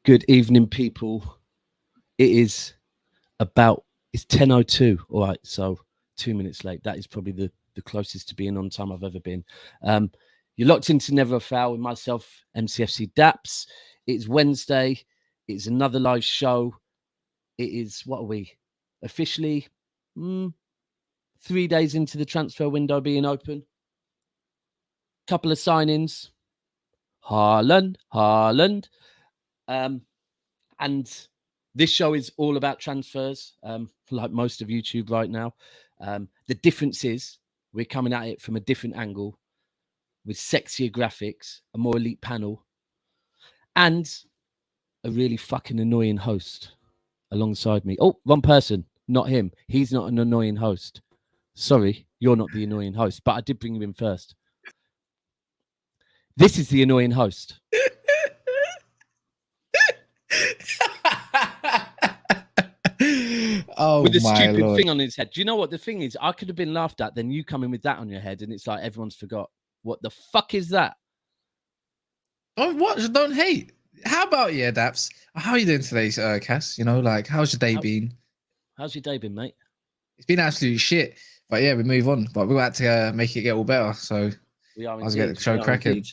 Good evening, people. It's 10:02. All right, so 2 minutes late. That is probably the closest to being on time I've ever been. You're locked into Never a Foul with myself, MCFC Daps. It's Wednesday. It's another live show. It is, what are we? Officially 3 days into the transfer window being open. Couple of signings. Haaland. And this show is all about transfers, like most of YouTube right now. The difference is we're coming at it from a different angle with sexier graphics, a more elite panel, and a really fucking annoying host alongside me. Oh, one person, not him. He's not an annoying host. Sorry, you're not the annoying host, but I did bring him in first. This is the annoying host. With a stupid thing on his head. Do you know what the thing is? I could have been laughed at, then you come in with that on your head, and it's like everyone's forgot. What the fuck is that? Don't watch, don't hate. How about Daps? How are you doing today, Cass? You know, like, how's your day been? How's your day been, mate? It's been absolutely shit. But yeah, we move on. But we're about to make it get all better. So we are. I was getting the show cracking.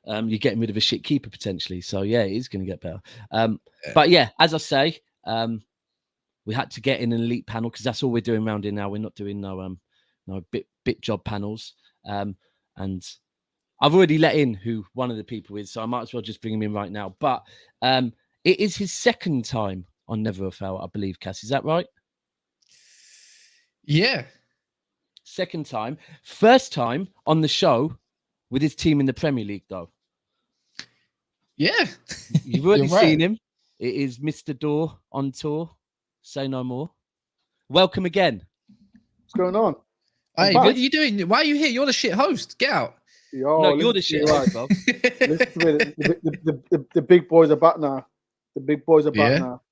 You're getting rid of a shit keeper potentially. So yeah, it is going to get better. But yeah, as I say, we had to get in an elite panel because that's all we're doing around here now. We're not doing no bit job panels. And I've already let in who one of the people is, so I might as well just bring him in right now. But it is his second time on Never a Foul, I believe, Cass. Is that right? Yeah. Second time. First time on the show with his team in the Premier League, though. Yeah. You've already seen him. It is Mr. Dore On Tour. Say no more. Welcome again. What's going on? Hey, what are you doing? Why are you here? You're the shit host. Get out. No, you're the shit host, bro. The big boys are back now. The big boys are back now.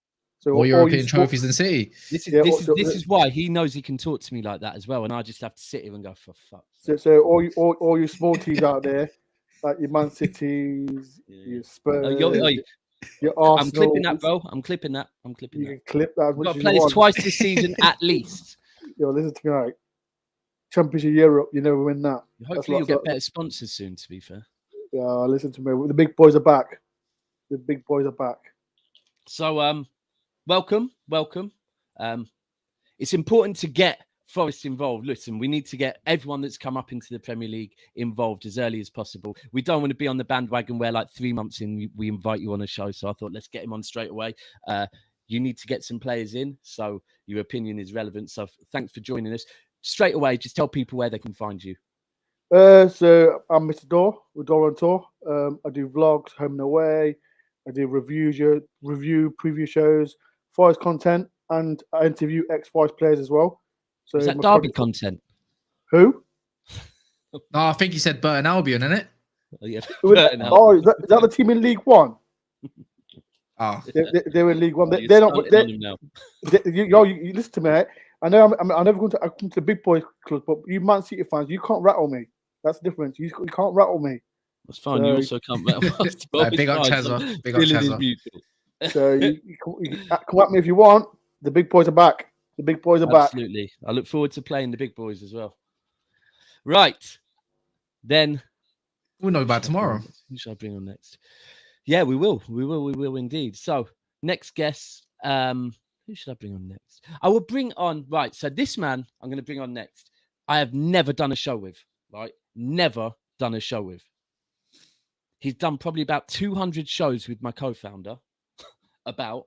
So more European trophies than City. This is why he knows he can talk to me like that as well, and I just have to sit here and go, for fuck. So all you small teams out there, like your Man Cities, your Spurs, your Arsenal. I'm clipping that, bro. I'm clipping that. You can clip that. You've got to play this twice this season at least. Yo, listen to me, right? Champions of Europe, you never win that. Hopefully you'll get better sponsors soon, to be fair. Yeah, listen to me. The big boys are back. The big boys are back. So, welcome. It's important to get Forrest involved. Listen, we need to get everyone that's come up into the Premier League involved as early as possible. We don't want to be on the bandwagon where, like, 3 months in, we invite you on a show. So I thought, let's get him on straight away. You need to get some players in, so your opinion is relevant. So thanks for joining us. Straight away, just tell people where they can find you. So I'm Mr. Dore with Dore On Tour. I do vlogs, home and away. I do review preview shows, Forest content, and I interview ex-Forest players as well. So is that Derby content? Who? No, I think you said Burton Albion, isn't it? Oh, yeah. Is that the team in League One? Oh, they're in League One. They're not. You listen to me. Right? I know I'm never going to come to the big boy club, but you Man City fans, you can't rattle me. That's the difference. You can't rattle me. That's fine. So, you also can't rattle us. Big up Chazza. Big up Chazza. So you come at me if you want. The big boys are back. The big boys are back. Absolutely. I look forward to playing the big boys as well. Right. Then we'll know about tomorrow. Who should I bring on next? Yeah, we will. We will indeed. So next guest. Who should I bring on next? I will bring on, right, so this man I'm going to bring on next, I have never done a show with, right? Never done a show with. He's done probably about 200 shows with my co-founder. So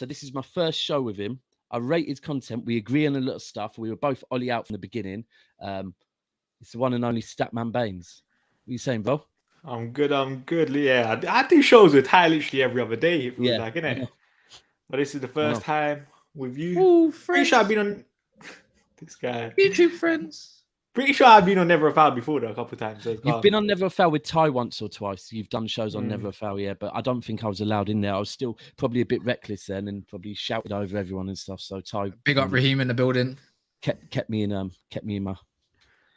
this is my first show with him. I rate his content. We agree on a lot of stuff. We were both Ollie out from the beginning. It's the one and only Statman Bains. What are you saying, bro? I'm good. Yeah, I do shows with Ty literally every other day. It feels like, innit? But this is the first time with you. Ooh, pretty sure I've been on this guy. YouTube friends. Pretty sure I've been on Never a Foul before though, a couple of times. So you've been on Never a Foul with Ty once or twice. You've done shows on Never a Foul, yeah, but I don't think I was allowed in there. I was still probably a bit reckless then and probably shouted over everyone and stuff. So Ty, big up Raheem in the building, kept me in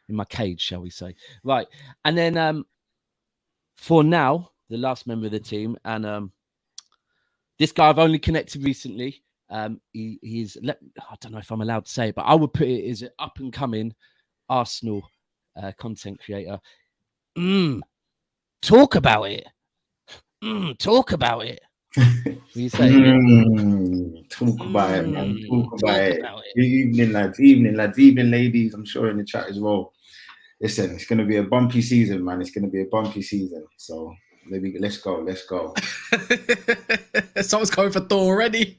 my cage, shall we say? Right, and then for now, the last member of the team, and This guy I've only connected recently. He's I don't know if I'm allowed to say it, but I would put it as an up and coming Arsenal content creator. Talk about it. Talk about it. What are you saying? Talk about it, man. Talk about it. Evening, lads. Evening, lads. Evening, ladies. I'm sure in the chat as well. Listen, it's going to be a bumpy season, man. It's going to be a bumpy season. So maybe let's go. Let's go. Someone's going for Dore already.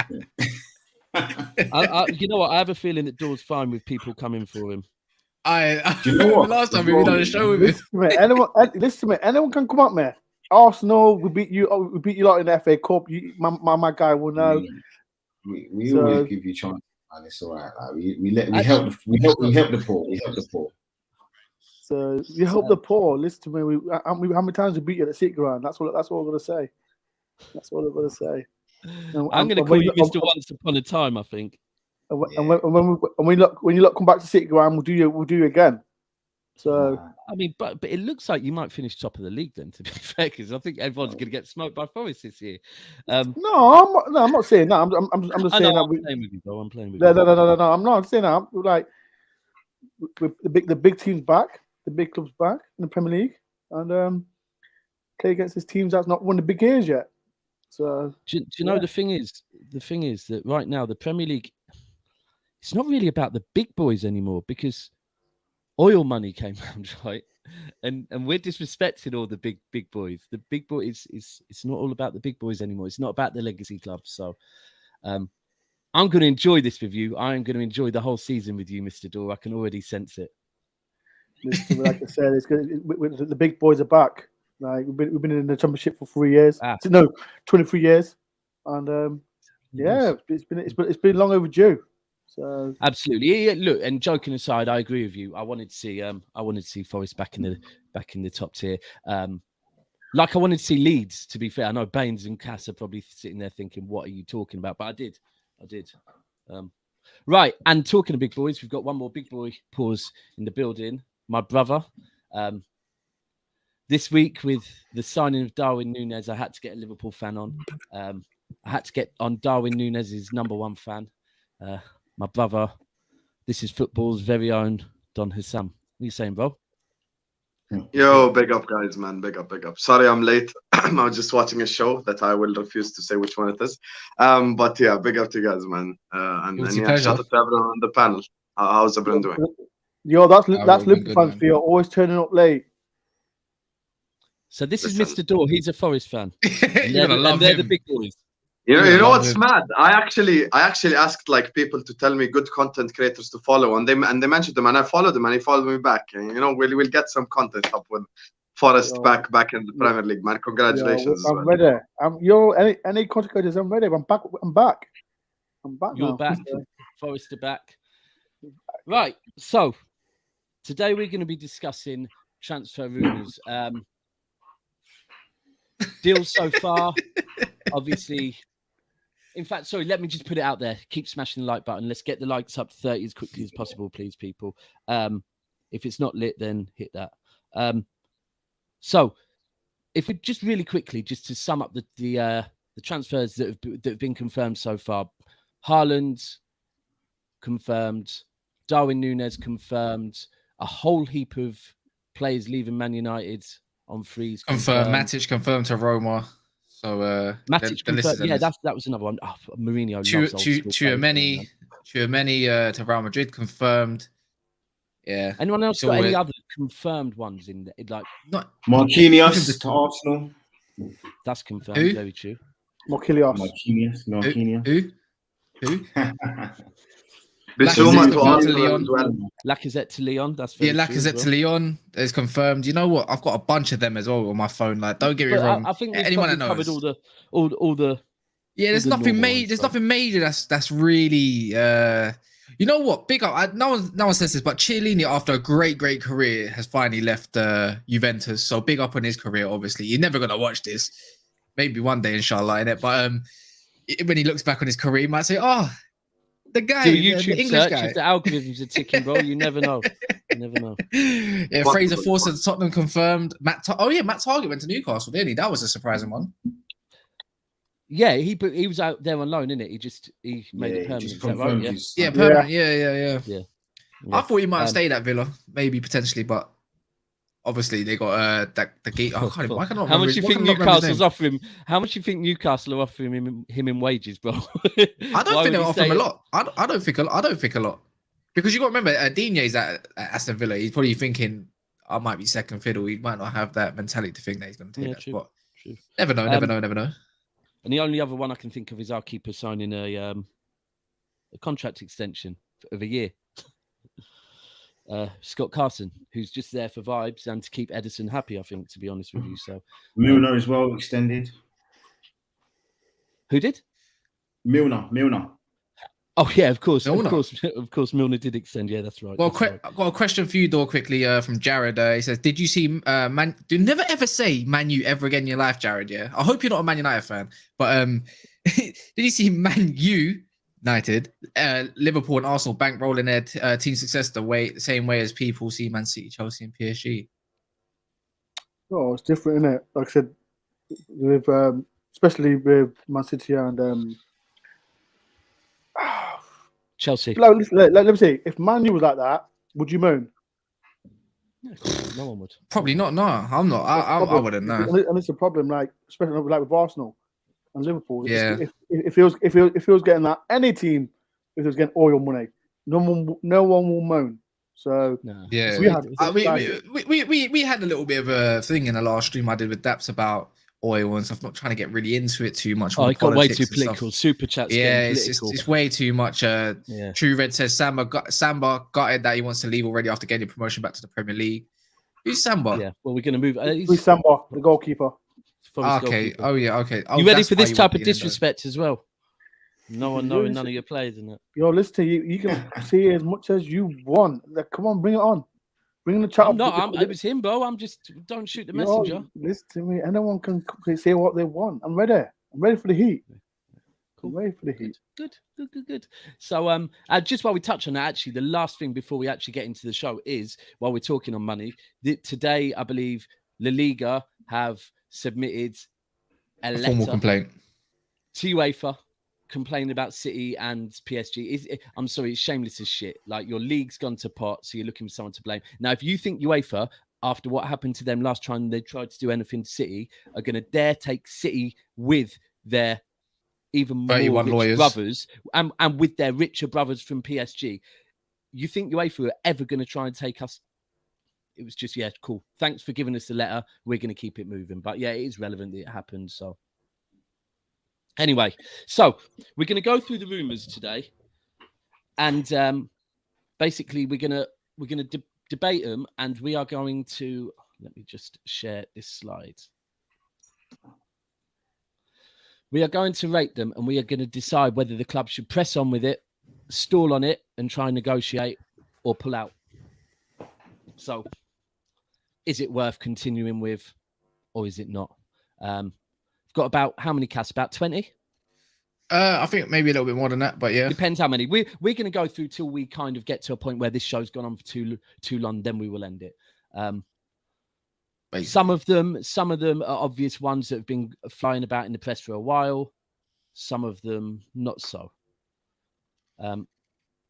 You know what? I have a feeling that Dore's fine with people coming for him. Do you know what? Last time we done a show with him. Listen to me. Anyone can come up, man. Arsenal, we beat you lot in the FA Cup. My guy will know. We always give you a chance, man. It's all right. Like, we help the poor. We help the poor. So you help the poor. Listen to me. How many times we beat you at the City ground? That's what I'm gonna say. That's what I'm gonna say. I'm gonna call you Mr. Once Upon a Time, I think. And when you lot come back to City ground, we'll do you again. So I mean, but it looks like you might finish top of the league then. To be fair, because I think everyone's going to get smoked by Forrest this year. No, I'm not saying that. I'm just saying that. I'm playing with you, bro. I'm playing with you. No, I'm not saying that. Like the big teams back, the big clubs back in the Premier League, and play against these teams that's not won the big games yet. So do you know the thing is that right now the Premier League, it's not really about the big boys anymore because oil money came round, right? And we're disrespecting all the big boys. The big boys it's not all about the big boys anymore. It's not about the legacy clubs. So I'm going to enjoy this with you. I am going to enjoy the whole season with you, Mr. Dore. I can already sense it. Like I said, it's good. The big boys are back. Like we've been in the championship for 3 years. 23 years, and it's been long overdue. So absolutely, yeah, look. And joking aside, I agree with you. I wanted to see Forrest back in the top tier. Like I wanted to see Leeds. To be fair, I know Bains and Cass are probably sitting there thinking, "What are you talking about?" But I did. Right, and talking of big boys, we've got one more big boy pause in the building. My brother. This week with the signing of Darwin Nunez, I had to get a Liverpool fan on. I had to get on Darwin Nunez's number one fan. My brother, this is football's very own Don Husam. What are you saying, bro? Yo, big up, guys, man. Big up. Sorry, I'm late. I was just watching a show that I will refuse to say which one it is. But yeah, big up to you guys, man. And yeah, shout out to everyone on the panel. How's everyone doing? Yo, that's Liverpool fans for you. Always turning up late. So this is Mr. Dore. He's a Forest fan. You're gonna love they're him. the big boys. You know what's mad? I actually asked like people to tell me good content creators to follow, and they mentioned them, and I followed them, and he followed me back. And we'll get some content up with Forrest back in the Premier League, man. Congratulations. I'm ready. Any content creators, I'm ready. I'm back. You're now. back. Forrest are back. Right. So today we're going to be discussing transfer rumours. Deals so far, obviously. In fact, sorry, let me just put it out there. Keep smashing the like button. Let's get the likes up to 30 as quickly as possible, please, people. If it's not lit, then hit that. So, if we just really quickly, just to sum up the transfers that have been confirmed so far. Haaland confirmed. Darwin Nunez confirmed. A whole heap of players leaving Man United on freeze. Confirmed. Matic confirmed to Roma. So Matic confirmed. Yeah, that was another one. Oh, Mourinho loves old school players. Tchouameni to Real Madrid confirmed. Yeah. Anyone else got any other confirmed ones in there? Like not Marquinhos to Arsenal. That's confirmed. Who? Very true. Marquinhos. Who? Basuma to Arsenal as well. Lacazette to Lyon. That's Lacazette to Lyon is confirmed. You know what? I've got a bunch of them as well on my phone. Like, don't get me wrong. I think anyone that knows covered all the. Yeah, there's nothing major. There's nothing major that's really. You know what? Big up. No one says this, but Chiellini, after a great career, has finally left Juventus. So big up on his career. Obviously, you're never gonna watch this. Maybe one day, inshallah, innit? But when he looks back on his career, he might say, "Oh, the guy, the YouTube the English search, guy." if the algorithms are ticking, bro. You never know. Yeah, Fraser Forster to Tottenham confirmed. Matt Target went to Newcastle, didn't he? That was a surprising one. Yeah, he was out there on loan, innit? He made it permanent. Just Is that right? confirmed Yeah. his- Yeah, permanent. Yeah. Yeah. I thought he might have stayed at Villa, maybe potentially, but obviously they got the gate. I can't. Why can I not How remember much do his- you why think can I not remember his Newcastle's name? offering? How much do you think Newcastle are offering him in wages, bro? I don't think they'll offer him a lot. I don't think a lot because you got to remember, Digne's at Aston Villa. He's probably thinking, I might be second fiddle. He might not have that mentality to think that he's going to take that spot. True. Never know. And the only other one I can think of is our keeper signing a contract extension of a year. Scott Carson, who's just there for vibes and to keep Henderson happy, I think, to be honest with you. So Milner as well extended. Who did? Milner. Oh yeah, of course, Milner. of course. Milner did extend. Yeah, that's right. Well, that's right. I've got a question for you, Dore, quickly from Jared. He says, "Did you see Man? Do never ever say Man U ever again in your life, Jared. Yeah, I hope you're not a Man United fan, but did you see Man U United, Liverpool, and Arsenal bankrolling their team success the same way as people see Man City, Chelsea, and PSG? Oh, it's different, isn't it? Like I said, with especially with Man City and Chelsea. let me see. If Man U was like that, would you moan? No one would. Probably not. No, I'm not. I wouldn't know. And it's a problem, like especially like with Arsenal and Liverpool. Yeah. If he was getting that, any team, if it was getting oil money, no one will moan. So No. Yeah, we had we had a little bit of a thing in the last stream I did with Daps about oil and stuff. Not trying to get really into it too much. Oh, it got way too politics and stuff. political. Super chats. Yeah, political. it's way too much. Yeah. True Red says Samba gutted that he wants to leave already after getting promotion back to the Premier League. Who's Samba? Yeah. Well, we're going to move. Who's Samba, the goalkeeper? Okay. Goalkeeper. Oh yeah. Okay. Oh, You ready that's for why this you type want of to get in, though. disrespect as well? No one knowing none of your players in it. Yo, listen to you. You can see as much as you want. Like, come on, bring it on. Bring the chat. It was him, bro. I'm just don't shoot the messenger. Listen to me. Anyone can say what they want. I'm ready. I'm ready for the heat. Cool. I'm ready for the heat. Good. So, just while we touch on that, actually, the last thing before we actually get into the show is, while we're talking on money, today I believe La Liga have submitted a formal complaint to UEFA complaining about City and PSG. I'm sorry, it's shameless as shit. Like, your league's gone to pot, so you're looking for someone to blame. Now, if you think UEFA, after what happened to them last time they tried to do anything to City, are going to dare take City with their even more rich lawyers. brothers and with their richer brothers from PSG, you think UEFA are ever going to try and take us? It was just, yeah, cool. Thanks for giving us the letter. We're going to keep it moving. But yeah, it is relevant that it happened. So anyway, so we're going to go through the rumours today, and basically we're going to debate them, and we are going to, let me just share this slide. We are going to rate them, and we are going to decide whether the club should press on with it, stall on it, and try and negotiate, or pull out. So, is it worth continuing with, or is it not? We've got about how many casts? About 20? I think maybe a little bit more than that, but yeah. Depends how many. We're going to go through till we kind of get to a point where this show's gone on for too long, then we will end it. Some of them are obvious ones that have been flying about in the press for a while. Some of them not so.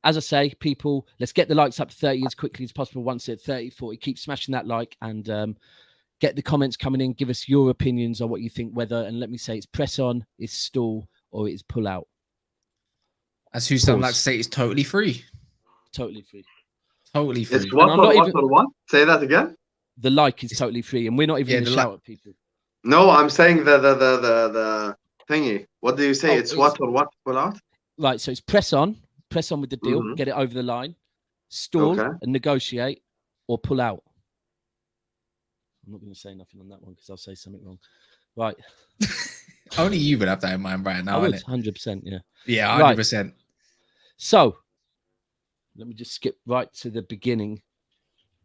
As I say, people, let's get the likes up to 30 as quickly as possible. Once at 30, 40, keep smashing that like, and get the comments coming in. Give us your opinions on what you think, whether, and let me say, it's press on, it's stall, or it's pull out. As Husam likes to say, it's totally free. Totally free. Totally free. It's what or what? Say that again. The like is totally free, and we're not even going to shout at people. No, I'm saying the thingy. What do you say? It's what or what? Pull out. Right. So it's press on with the deal, get it over the line, stall and negotiate, or pull out. I'm not going to say nothing on that one because I'll say something wrong. Right. Only you would have that in mind right now, isn't it? 100%, yeah. Yeah, 100%. Right. So, let me just skip right to the beginning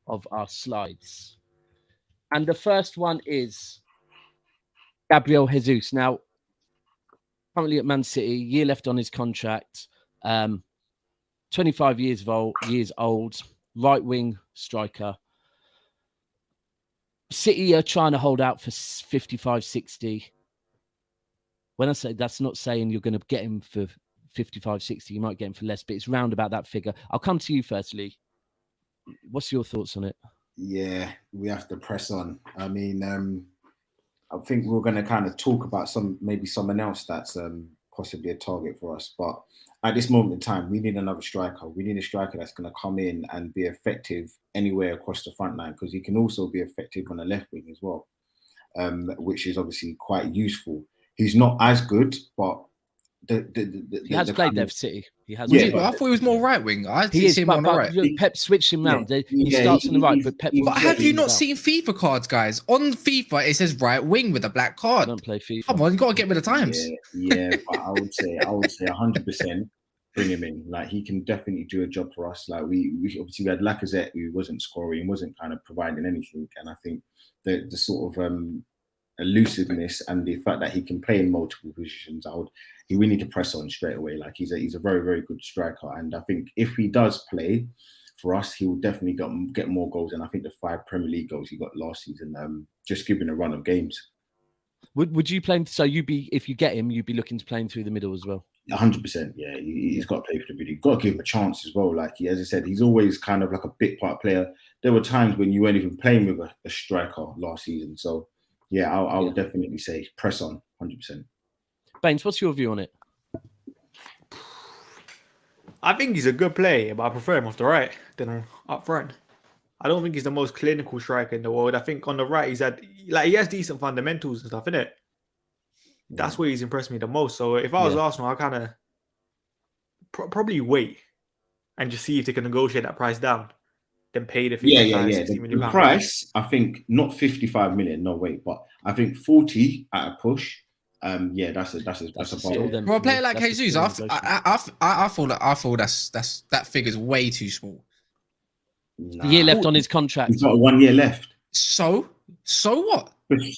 of our slides. And the first one is Gabriel Jesus. Now, currently at Man City, year left on his contract, 25 years old, right wing striker. City are trying to hold out for 55, 60. when I say that's not saying you're going to get him for 55, 60, you might get him for less, but it's round about that figure. I'll come to you firstly. What's your thoughts on it? Yeah, we have to press on. I mean, I think we're going to kind of talk about maybe someone else that's possibly a target for us. But at this moment in time, we need another striker. We need a striker that's going to come in and be effective anywhere across the front line, because he can also be effective on the left wing as well, which is obviously quite useful. He's not as good, but he has played there for City. He has. Yeah, but I thought he was more right wing. I he is, see him on the right. Pep switched him round. He starts on the right, but Pep. But have you not seen FIFA cards, guys? On FIFA, it says right wing with a black card. I don't play FIFA. Come on, you got to get with the times. Yeah, but I would say 100% bring him in. Like, he can definitely do a job for us. Like, we obviously had Lacazette, who wasn't scoring, wasn't kind of providing anything, and I think the sort of elusiveness and the fact that he can play in multiple positions, we need to press on straight away. Like, he's a very, very good striker, and I think if he does play for us, he will definitely get more goals. And I think the 5 Premier League goals he got last season, just given a run of games. Would you play him? So if you get him, you'd be looking to play him through the middle as well. 100%. Yeah, he's got to play for the middle. You've got to give him a chance as well. Like, as I said, he's always kind of like a bit part player. There were times when you weren't even playing with a striker last season. So yeah, I would definitely say press on 100%. Bains, what's your view on it? I think he's a good player, but I prefer him off the right than up front. I don't think he's the most clinical striker in the world. I think on the right, he has decent fundamentals and stuff, innit? That's where he's impressed me the most. So if I was Arsenal, I kind of probably wait and just see if they can negotiate that price down, then pay the 55, 60 million the price, I think, not 55 million, no wait, but I think 40 at a push. That's a bubble. For a player like Jesus, I feel that figure's way too small. The year left on his contract. He's got 1 year left. So what?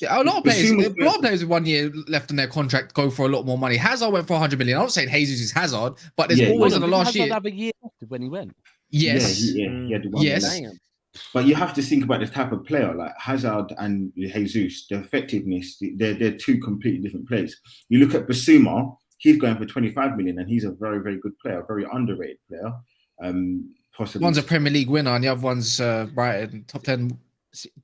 A lot of players with 1 year left on their contract go for a lot more money. Hazard went for 100 million. I'm not saying Jesus is Hazard, but there's always in the last year. Have a year left when he went. Yes. He had 1 year left. But you have to think about the type of player like Hazard and Jesus, the effectiveness, they're two completely different players. You look at Basuma, he's going for 25 million and he's a very, very good player, a very underrated player. Possibly. One's a Premier League winner and the other one's Brighton, top 10.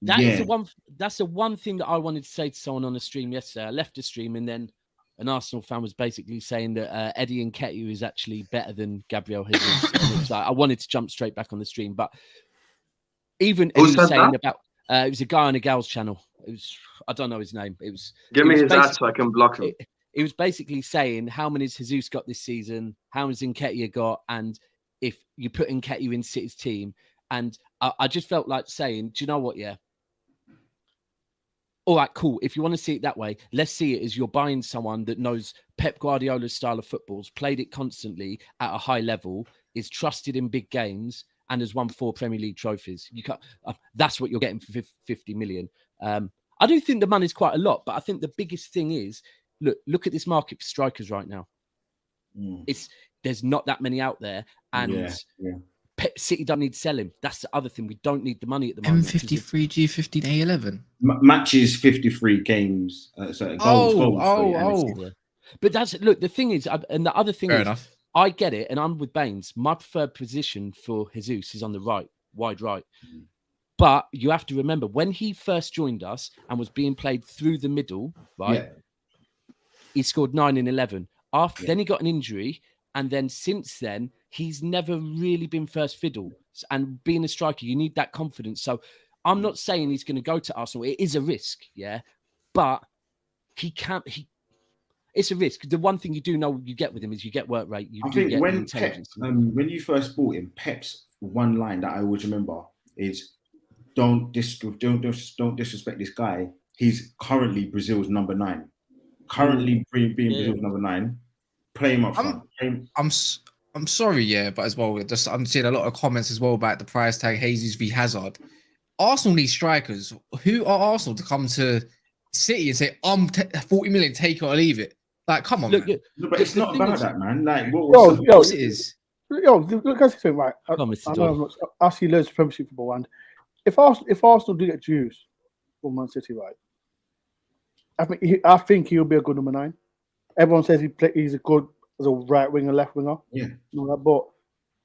That's the one thing that I wanted to say to someone on the stream yesterday. I left the stream and then an Arsenal fan was basically saying that Eddie Nketiah is actually better than Gabriel Jesus. And it's like, I wanted to jump straight back on the stream, but even Eddie was saying about it was a guy on a gal's channel. It was, I don't know his name. Give me his ad so I can block him. It was basically saying how many has Jesus got this season, how many has Nketiah got, and if you put Nketiah in City's team. And I just felt like saying, do you know what? Yeah. All right, cool. If you want to see it that way, let's see it as you're buying someone that knows Pep Guardiola's style of footballs, played it constantly at a high level, is trusted in big games, and has won 4 Premier League trophies. You can't. That's what you're getting for 50 million. I do think the money's quite a lot, but I think the biggest thing is look at this market for strikers right now. There's not that many out there, and City don't need to sell him. That's the other thing. We don't need the money at the moment. M53, G15, A11 matches 53 games. Goals. Yeah. But the thing is, and the other thing Fair is, enough. I get it, and I'm with Bains. My preferred position for Jesus is on the right, wide right. But you have to remember, when he first joined us and was being played through the middle, right? He scored 9 in 11. Then he got an injury, and then since then, he's never really been first fiddle. And being a striker, you need that confidence. So I'm not saying he's going to go to Arsenal. It is a risk, but he can't. It's a risk. The one thing you do know you get with him is you get work rate. I think when when you first bought him, Pep's one line that I always remember is, "Don't disrespect this guy. He's currently Brazil's number 9. Currently being Brazil's number 9. Play him up front." I'm sorry, but as well, I'm seeing a lot of comments as well about the price tag Jesus v Hazard. Arsenal needs strikers. Who are Arsenal to come to City and say, 40 million, take it or leave it? Like, come on, man. No, but it's not about that, man. Like, it is. Look at this thing, right? I know I see loads of Premiership football, and if Arsenal do get juice from Man City, right? I think he'll be a good number 9. everyone says he's a good as a right winger, left winger. Yeah. But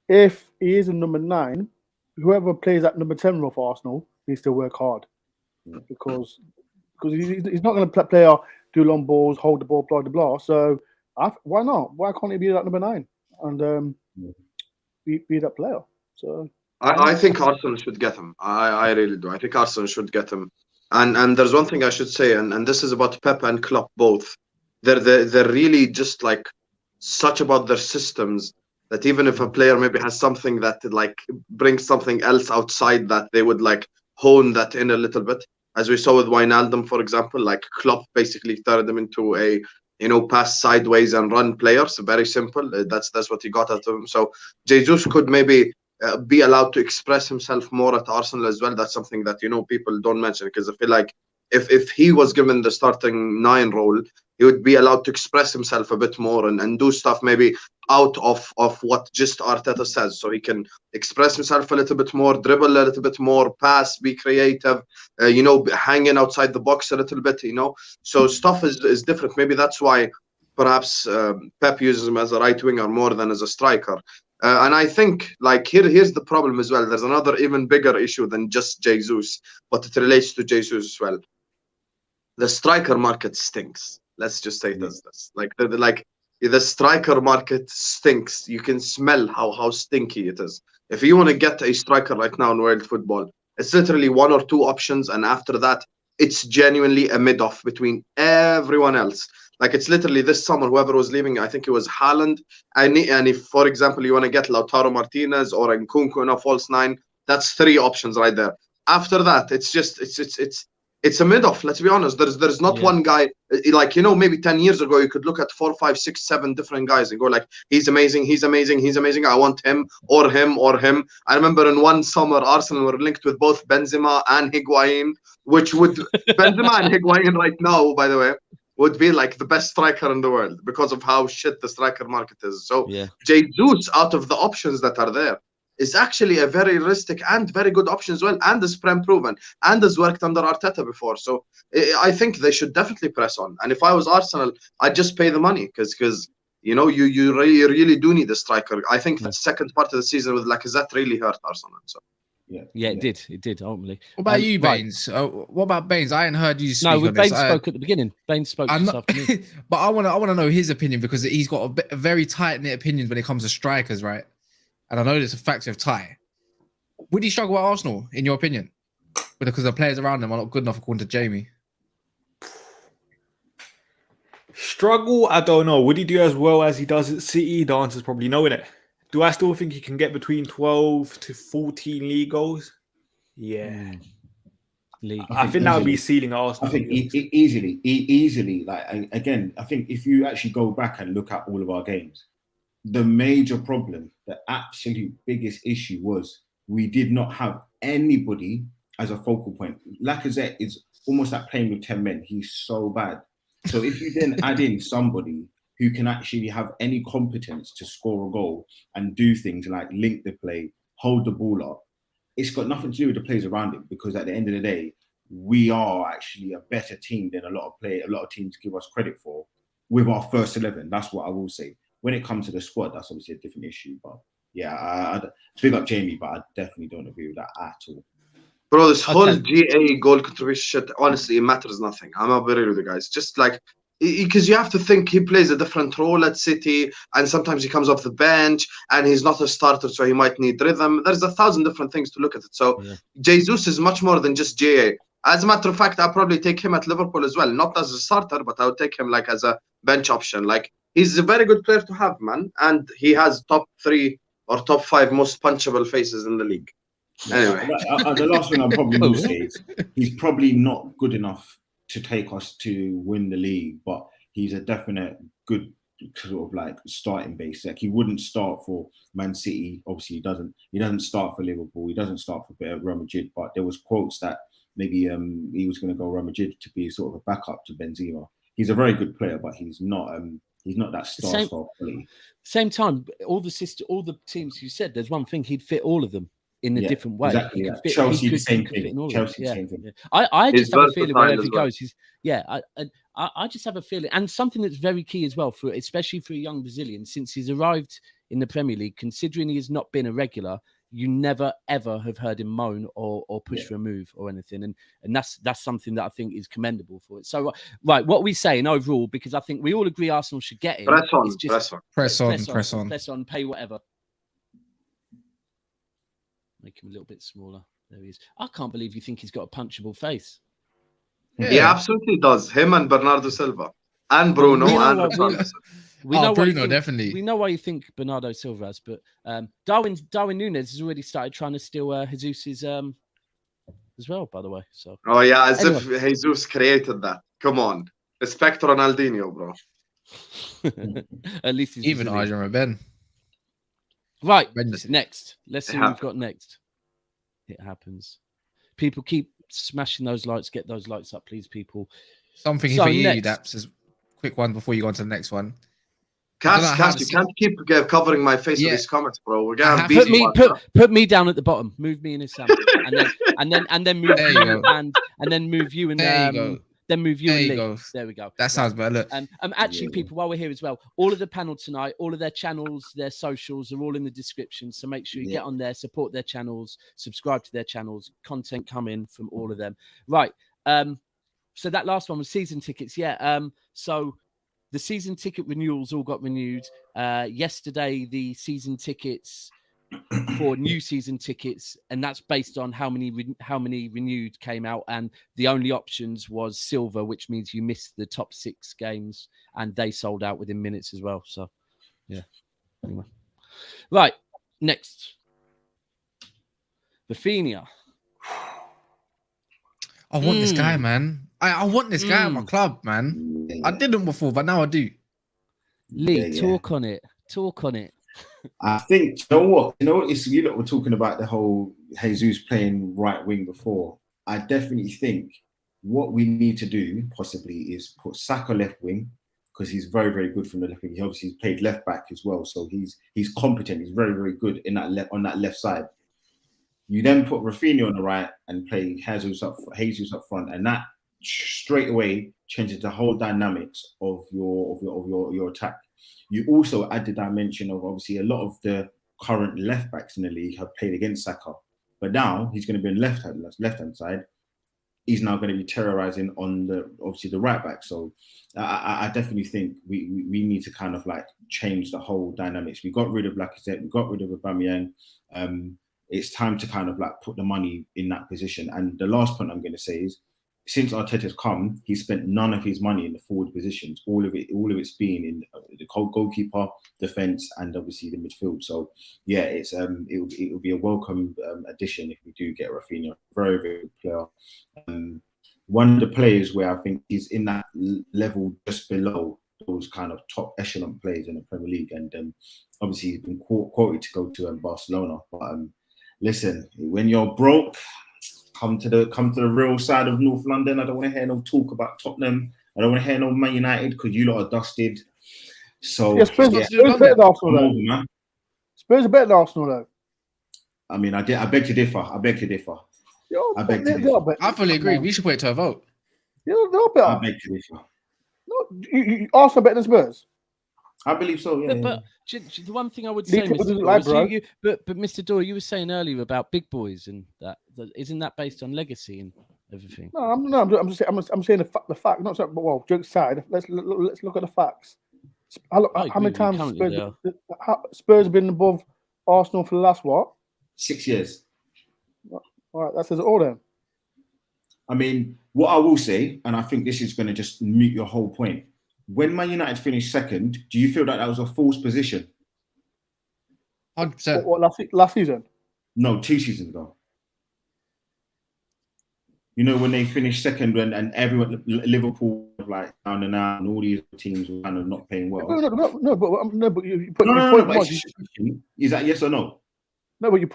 if he is a number 9, whoever plays at number 10 role for Arsenal needs to work hard because he's not going to play do long balls, hold the ball, blah blah blah. So why not? Why can't he be that number 9 and be that player? So I think Arsenal should get him. I really do. I think Arsenal should get him. And there's one thing I should say, and this is about Pep and Klopp both. They're really just like such about their systems that even if a player maybe has something that like brings something else outside that, they would like hone that in a little bit. As we saw with Wijnaldum, for example, like Klopp basically turned him into a pass sideways and run player. So very simple. That's what he got out of him. So Jesus could maybe be allowed to express himself more at Arsenal as well. That's something that people don't mention, because I feel like if he was given the starting 9 role, he would be allowed to express himself a bit more and do stuff maybe out of what just Arteta says, so he can express himself a little bit more, dribble a little bit more, pass, be creative, hanging outside the box a little bit, so stuff is different. Maybe that's why perhaps Pep uses him as a right winger more than as a striker. And I think like here's the problem as well. There's another even bigger issue than just Jesus, but it relates to Jesus as well. The striker market stinks. Let's just say this. The striker market stinks. You can smell how stinky it is. If you want to get a striker right now in world football, it's literally 1 or 2 options, and after that, it's genuinely a mid-off between everyone else. Like it's literally this summer, whoever was leaving, I think it was Haaland. And if, for example, you want to get Lautaro Martinez or Nkunku in a false 9, that's 3 options right there. After that, it's a mid-off. Let's be honest. There's not one guy, like, maybe 10 years ago, you could look at 4, 5, 6, 7 different guys and go like, he's amazing, he's amazing, he's amazing. I want him or him or him. I remember in one summer, Arsenal were linked with both Benzema and Higuain, which would, Benzema and Higuain right now, by the way, would be like the best striker in the world because of how shit the striker market is. So Jesus, out of the options that are there, is actually a very realistic and very good option as well, and is prem proven and has worked under Arteta before. So I think they should definitely press on. And if I was Arsenal, I'd just pay the money because you really do need a striker. I think the second part of the season with Lacazette really hurt Arsenal. So it did ultimately. What about you, Bains? What about Bains? I hadn't heard you speak. No, on Bains this. spoke at the beginning. Bains spoke this afternoon. But I want to know his opinion, because he's got a very tight knit opinion when it comes to strikers, right? And I know it's a factor of tie. Would he struggle at Arsenal, in your opinion? Because the players around him are not good enough, according to Jamie. Struggle? I don't know. Would he do as well as he does at City? The answer's probably no, innit? Do I still think he can get between 12 to 14 league goals? Yeah. I think that would be ceiling at Arsenal. I think easily. Like, again, I think if you actually go back and look at all of our games, the major problem, the absolute biggest issue was we did not have anybody as a focal point. Lacazette is almost like playing with 10 men. He's so bad. So if you then add in somebody who can actually have any competence to score a goal and do things like link the play, hold the ball up, it's got nothing to do with the players around him, because at the end of the day, we are actually a better team than a lot of teams give us credit for with our first 11. That's what I will say. When it comes to the squad, that's obviously a different issue. But yeah, I big up Jamie, but I definitely don't agree with that at all. Bro, this whole GA goal contribution shit, honestly, it matters nothing. I'm not very with the guys. Just like, because you have to think he plays a different role at City, and sometimes he comes off the bench and he's not a starter, so he might need rhythm. There's 1,000 different things to look at it. So Jesus is much more than just GA. As a matter of fact, I'll probably take him at Liverpool as well. Not as a starter, but I would take him like as a bench option. Like, he's a very good player to have, man. And he has top 3 or top 5 most punchable faces in the league. Anyway. The last thing I probably will say is he's probably not good enough to take us to win the league, but he's a definite good sort of like starting base. Like, he wouldn't start for Man City. Obviously, he doesn't start for Liverpool. He doesn't start for Real Madrid. But there was quotes that maybe he was going to go Real Madrid to be sort of a backup to Benzema. He's a very good player, but he's not that star quality. Same time, all the teams you said, there's one thing, he'd fit all of them. in a different way. Exactly. He can fit, Chelsea, the same he could fit thing. in all of Chelsea, it. Yeah. same thing. Yeah. I He's just have a feeling versatile wherever as he well. goes, I just have a feeling, and something that's very key as well, for especially for a young Brazilian, since he's arrived in the Premier League, considering he has not been a regular, you never ever have heard him moan or push for a move or anything, and that's something that I think is commendable for it. So right, what are we saying overall? Because I think we all agree Arsenal should get him. Press on. Press on. Pay whatever. Make him a little bit smaller. There he is. I can't believe you think he's got a punchable face. Yeah. He absolutely does. Him and Bernardo Silva and Bruno and Richarlison. We know Bruno, definitely. We know why you think Bernardo Silva has, but Darwin Nunez has already started trying to steal Jesus's as well, by the way. So As if Jesus created that. Come on, respect Ronaldinho, bro. At least he's even Brazilian. Arjen Robben. Right, next. Let's see what we've got next. It happens. People keep smashing those lights. Get those lights up, please, people. Something for you, Daps. Is quick one before you go on to the next one. Cass, you can't keep covering my face with these comments, bro. We're gonna have put me down at the bottom. Move me in his Sam, and then move you and then move you and then move you and Lee. There we go. That sounds better. Look. Actually, people, while we're here as well, all of the panel tonight, all of their channels, their socials are all in the description. So make sure you get on there, support their channels, subscribe to their channels. Content coming from all of them. Right. So that last one was season tickets. Yeah. So the season ticket renewals all got renewed. Yesterday, the season tickets for new season tickets, and that's based on how many renewed came out, and the only options was silver, which means you missed the top 6 games, and they sold out within minutes as well. So yeah, anyway, right, next, Raphinha. I want this guy, man. I want this guy at my club, man. I didn't before, but now I do. Lee, talk on it. I think, you know what? It's you lot were talking about the whole Jesus playing right wing before. I definitely think what we need to do possibly is put Saka left wing, because he's very, very good from the left wing. He obviously played left back as well, so he's competent. He's very, very good in that on that left side. You then put Raphinha on the right and play Jesus up front, and that straight away changes the whole dynamics of your attack. You also add the dimension of, obviously, a lot of the current left backs in the league have played against Saka, but now he's going to be on left hand side. He's now going to be terrorizing on the right back. So I definitely think we need to kind of like change the whole dynamics. We got rid of Lacazette, we got rid of Aubameyang. It's time to kind of like put the money in that position. And the last point I'm going to say is, since Arteta's come, he's spent none of his money in the forward positions. All of it's been in the goalkeeper, defense, and obviously the midfield. So yeah, it'll be a welcome addition if we do get Raphinha. Very, very good player. One of the players where I think he's in that level just below those kind of top echelon players in the Premier League, and obviously he's been quoted to go to Barcelona. But listen, when you're broke, come to the real side of North London. I don't want to hear no talk about Tottenham. I don't want to hear no Man United, because you lot are dusted. So Spurs are better than Arsenal, though. Spurs are better than Arsenal, though. I mean, I beg to differ. I beg to differ. I fully agree. We should put it to a vote. They're better. I beg to differ. No, Arsenal better than Spurs. I believe so. Yeah. But the one thing I would say, Mr. Dore, but Mr. Dore, you were saying earlier about big boys, and that isn't that based on legacy and everything? No, I'm saying the fact. Not so, well, joke aside. Let's look at the facts. How many times Spurs have been above Arsenal for the last 6 years? All right, that says it all then. I mean, what I will say, and I think this is going to just mute your whole point. When Man United finished second, do you feel that was a false position? 100%. What last season? No, 2 seasons ago. You know, when they finished second, and everyone, Liverpool, like down and out, and all these teams were kind of not playing well. But you put your point. Is that yes or no? No, but your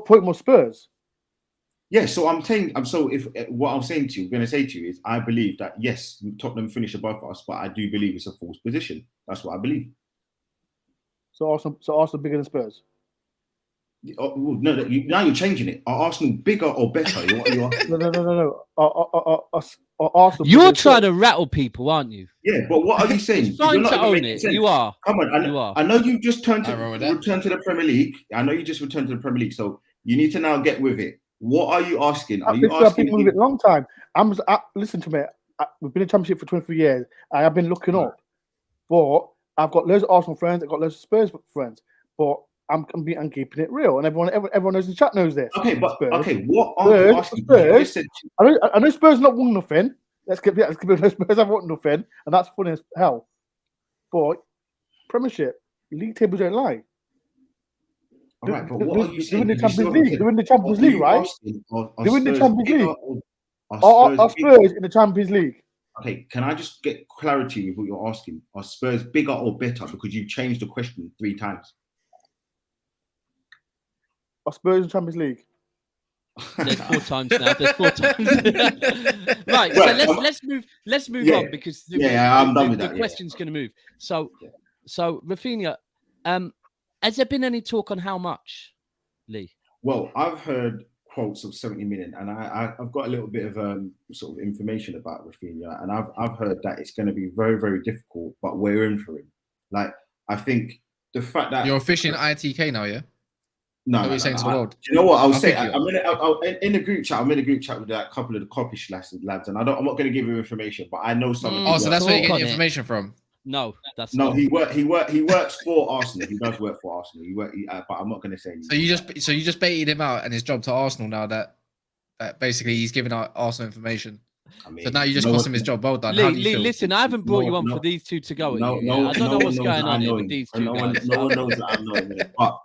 point was Spurs. Yeah, so I'm saying, if what I'm saying to you, going to say to you is, I believe that yes, Tottenham finish above us, but I do believe it's a false position. That's what I believe. So Arsenal bigger than Spurs. No, now you're changing it. Are Arsenal bigger or better? No. Arsenal. You're trying to rattle people, aren't you? Yeah, but what are you saying? It's fine to own it. You are. Come on, You are. I know you just returned to the Premier League. So you need to now get with it. What are you asking? Are you asking? I've been with it a long time. Listen to me. We've been in Championship for 23 years. I have been looking up, but I've got loads of Arsenal friends. I've got loads of Spurs friends, but I'm keeping it real, and everyone knows in the chat knows this. Okay, but Spurs. Okay, what are you asking? Spurs, I know Spurs not won nothing. Let's give it. Spurs have won nothing, and that's funny as hell. But Premiership, league tables don't lie. All right, but what are you saying? They're in the Champions League. They're in the Champions League, right? They're in the Champions League. Are Spurs in the Champions League? Okay, can I just get clarity with what you're asking? Are Spurs bigger or better? Because you've changed the question 3 times. Are Spurs in the Champions League? There's 4 times now. There's 4 times. Right. So let's move on because I'm done with the that. question's going to move. So Raphinha, has there been any talk on how much, Lee? Well, I've heard quotes of 70 million, and I've got a little bit of sort of information about Raphinha, and I've heard that it's going to be very, very difficult, but we're in for him. Like, I think the fact that you're fishing ITK now, yeah. No, what are you saying to the world? Do you know what I'll say? I'm in a group chat. I'm in a group chat with a couple of the Coppish lads, and I'm not going to give you information, but I know some. So that's where you get information from. No, that's no. He works for Arsenal. He does work for Arsenal. But I'm not going to say anything. So you just baited him out and his job to Arsenal now that basically he's giving out Arsenal information. I mean, so now you just cost him his job. Well done. Lee, listen, I haven't brought you on for these two to go at you. I don't know what's going on here with these two guys. No one knows that I'm not in it. But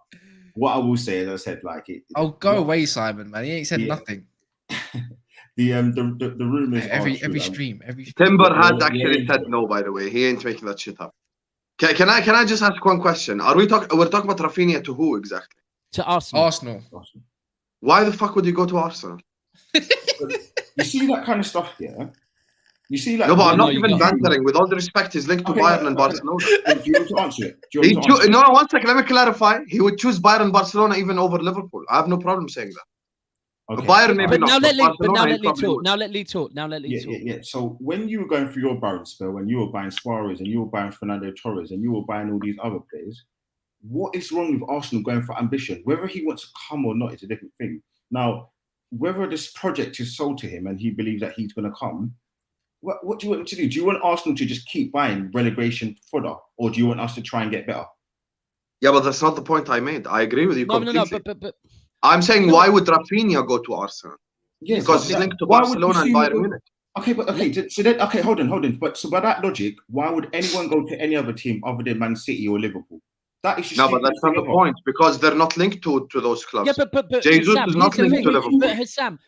what I will say, as I said, like it. Oh, go away, Simon, man. He ain't said nothing. The rumors. Every stream. Timber had actually said no. By the way, he ain't making that shit up. Can I just ask one question? We're talking about Raphinha to who exactly? To Arsenal. Arsenal. Why the fuck would you go to Arsenal? You see that kind of stuff, yeah. You see, like, no, but I'm not even bantering. With all the respect, he's linked to Bayern and Barcelona. Do you want to answer it? No, one second. Let me clarify. He would choose Bayern and Barcelona even over Liverpool. I have no problem saying that. Okay. Bayern maybe not. Now let Lee talk. Yeah. So when you were going through your Bayern spell, when you were buying Suarez and you were buying Fernandes Torres and you were buying all these other players, what is wrong with Arsenal going for ambition? Whether he wants to come or not is a different thing. Now, whether this project is sold to him and he believes that he's going to come, what do you want him to do? Do you want Arsenal to just keep buying relegation fodder, or do you want us to try and get better? Yeah, but that's not the point I made. I agree with you completely. No, but I'm saying, why would Raphinha go to Arsenal? Yeah, because he's linked to Barcelona and Bayern Munich. Okay, hold on. But so by that logic, why would anyone go to any other team other than Man City or Liverpool? That is just but that's not the point, because they're not linked to those clubs. Yeah, but Jesus is not linked to Liverpool. But Husam,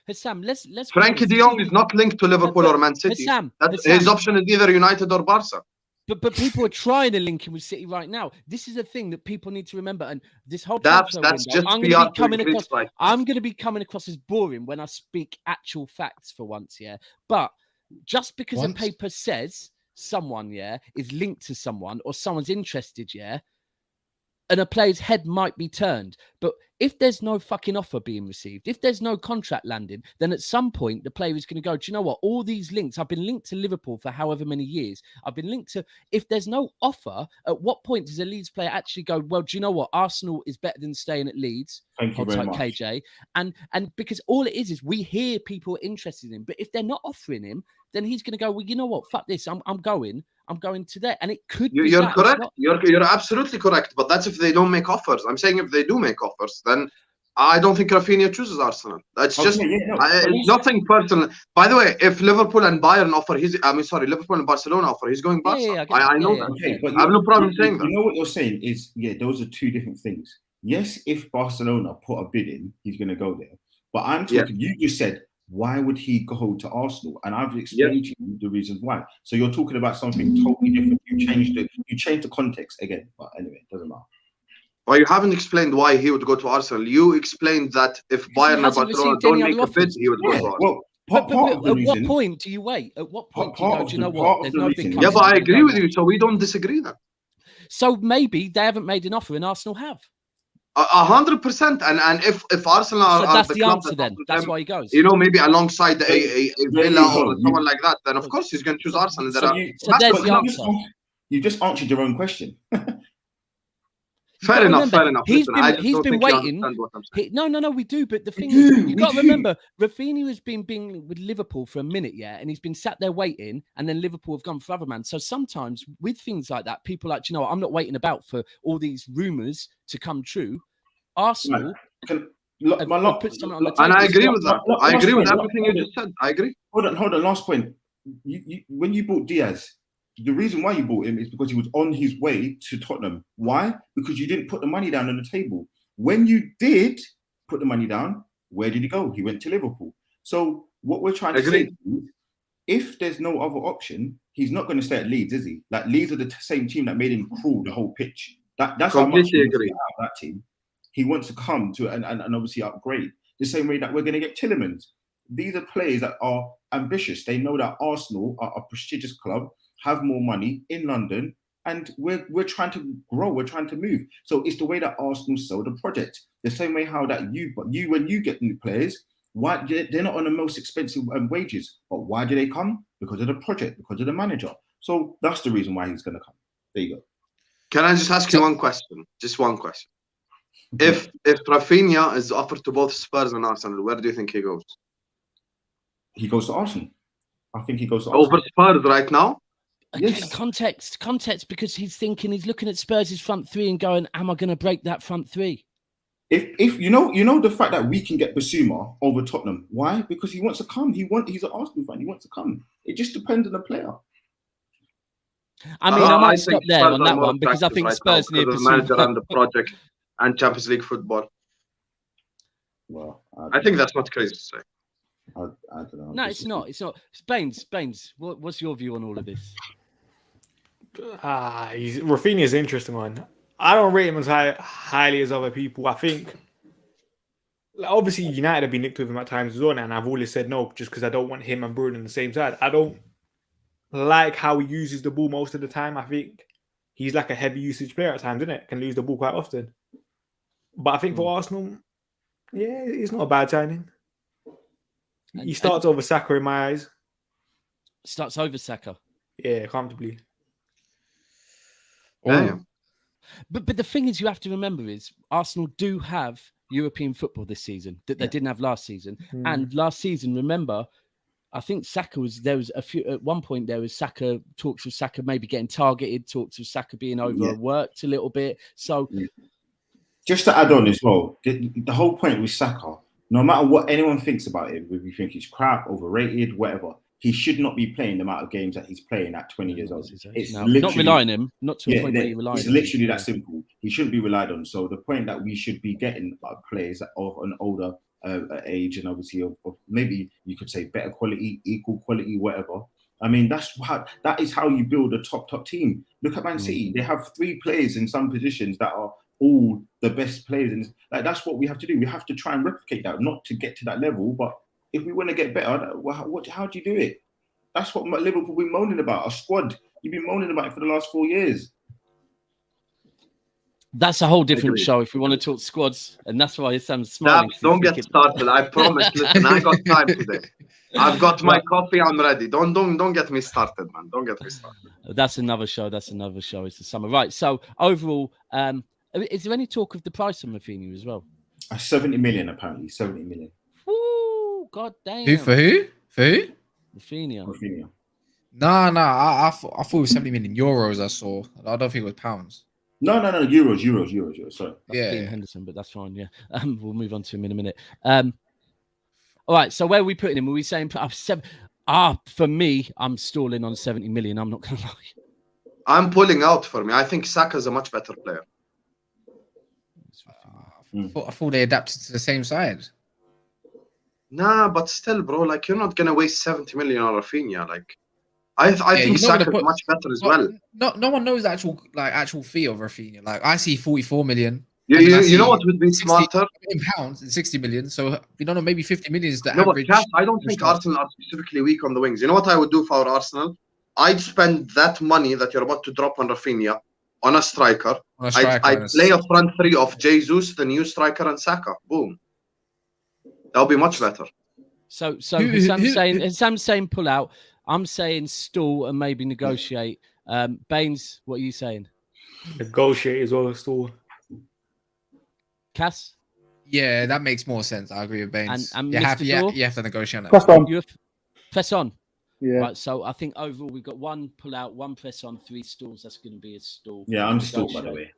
let's. Frenkie de Jong is not linked to Liverpool or Man City. His option is either United or Barca. But people are trying to link him with City right now. This is a thing that people need to remember. And this whole that's just I'm going to be coming across as boring when I speak actual facts for once, yeah. But just because a paper says someone, is linked to someone or someone's interested, and a player's head might be turned. But if there's no fucking offer being received, if there's no contract landing, then at some point the player is going to go, do you know what? All these links, I've been linked to Liverpool for however many years. I've been linked to, if there's no offer, at what point does a Leeds player actually go, well, do you know what? Arsenal is better than staying at Leeds. Thank you very much. KJ. And because all it is we hear people interested in him. But if they're not offering him, then he's going to go, well, you know what? Fuck this. I'm going to there. And it could be You're correct. You're absolutely correct. But that's if they don't make offers. I'm saying if they do make offers, then I don't think Raphinha chooses Arsenal. That's just it's nothing personal. By the way, if Liverpool and Bayern offer, Liverpool and Barcelona offer, he's going Barca. I know that. Okay, but I have no problem saying that. You know what you're saying is, those are two different things. Yes, if Barcelona put a bid in, he's going to go there. But I'm talking, you just said, why would he go to Arsenal? And I've explained to you the reasons why. So you're talking about something totally different. You changed the context again. But anyway, it doesn't matter. Well, you haven't explained why he would go to Arsenal. You explained that if Bayern and Barcelona don't make a bid, he would go to Arsenal. Well, at what point do you wait? At what point do you go, do you know what? There's no big. Yeah, but I agree with you. So we don't disagree then. So maybe they haven't made an offer and Arsenal have. 100%. And if Arsenal are, So that's the the club answer that then. offers That's them, why he goes. you know, maybe alongside a Villa or someone like that, then of course he's going to choose Arsenal. So there's the answer. You just answered your own question. Fair enough. He's Listen, I just been don't think waiting. you understand what I'm saying. No, we do. But the thing is, you got to remember, Raphinha has been with Liverpool for a minute, and he's been sat there waiting, and then Liverpool have gone for other man. So sometimes with things like that, people are like, you know what, I'm not waiting about for all these rumours to come true. Arsenal put something on the table. And I agree with that. I agree with everything you just said. I agree. Hold on. Last point. When you bought Diaz, the reason why you bought him is because he was on his way to Tottenham. Why? Because you didn't put the money down on the table. When you did put the money down, where did he go? He went to Liverpool. So what we're trying to say is, if there's no other option, he's not going to stay at Leeds, is he? Like, Leeds are the same team that made him crawl the whole pitch. That's how much he wants to get out of that team. He wants to come to and obviously upgrade the same way that we're going to get Tielemans. These are players that are ambitious. They know that Arsenal are a prestigious club, have more money in London, and we're trying to grow, we're trying to move. So it's the way that Arsenal sell the project. The same way how that when you get new players, why they're not on the most expensive wages, but why do they come? Because of the project, because of the manager. So that's the reason why he's going to come. There you go. Can I just ask you one question? Just one question. If Raphinha is offered to both Spurs and Arsenal, where do you think he goes? He goes to Arsenal. I think he goes to Arsenal. Over Spurs right now? Again, context, because he's looking at Spurs' front three and going, am I going to break that front three? If you know the fact that we can get Basuma over Tottenham, why? Because he wants to come. He's an Arsenal fan. He wants to come. It just depends on the player. I mean, I might stop there on that one because I think Spurs need the manager and the project and Champions League football. Well, I think that's not crazy to say. I don't know. No, it's not. It's not. Bains, what's your view on all of this? Raphinha is an interesting one. I don't rate him as highly as other people. I think, obviously, United have been nicked with him at times as well, and I've always said no, just because I don't want him and Bruno on the same side. I don't like how he uses the ball most of the time. I think he's like a heavy usage player at times, isn't it? Can lose the ball quite often. But I think for Arsenal, yeah, it's not a bad signing. He starts over Saka in my eyes. Starts over Saka? Yeah, comfortably. Oh. But the thing is, you have to remember is Arsenal do have European football this season that they didn't have last season. And last season, remember, I think there was a few at one point there was talks of Saka maybe getting targeted, talks of Saka being overworked a little bit. So just to add on as well, the whole point with Saka, no matter what anyone thinks about him, whether you think he's crap, overrated, whatever, he should not be playing the amount of games that he's playing at 20 years old. It's not relying on him, not to a point where you rely on him. It's literally that simple. He shouldn't be relied on. So the point that we should be getting players of an older age and obviously of maybe you could say better quality, equal quality, whatever. I mean, that is how you build a top team. Look at Man City. They have 3 players in some positions that are all the best players, and that's what we have to do. We have to try and replicate that, not to get to that level, but if we want to get better, how do you do it? That's what Liverpool been moaning about. A squad, you've been moaning about it for the last 4 years. That's a whole different show if we want to talk squads, and that's why Sam's smiling. Don't get started. I promise. Listen, I got time today. I've got my coffee. I'm ready. Don't get me started, man. Don't get me started. That's another show. It's the summer, right? So overall, is there any talk of the price on Raphinha as well? 70 million, apparently. 70 million. Woo! God damn. Who? For who? Raphinha. Nah. I thought it was 70 million euros. I saw. I don't think it was pounds. No. Euros. Sorry. That's Henderson, but that's fine. Yeah. We'll move on to him in a minute. All right. So where are we putting him? Are we saying for me, I'm stalling on 70 million. I'm not gonna lie. I'm pulling out for me. I think Saka's a much better player. I thought they adapted to the same side. Nah, but still, bro, like you're not gonna waste 70 million on Raphinha. Like, I think Saka's much better as well. No one knows the actual fee of Raphinha. Like I see 44 million. You know what would be smarter? In pounds and 60 million. So we don't know, maybe 50 million is the average. But I don't think Arsenal are specifically weak on the wings. You know what I would do for Arsenal? I'd spend that money that you're about to drop on Raphinha on a striker. I play a front three of Jesus, the new striker, and Saka. Boom. That'll be much better. So Husam's saying pull out. I'm saying stall and maybe negotiate. Bains, what are you saying? Negotiate as well, stall. Cass? Yeah, that makes more sense. I agree with Bains. And you have to negotiate on that. Press on. Yeah. Right. So I think overall we've got 1 pull out, 1 press on, 3 stalls. That's going to be a stall. Yeah, I'm stalled, by the way.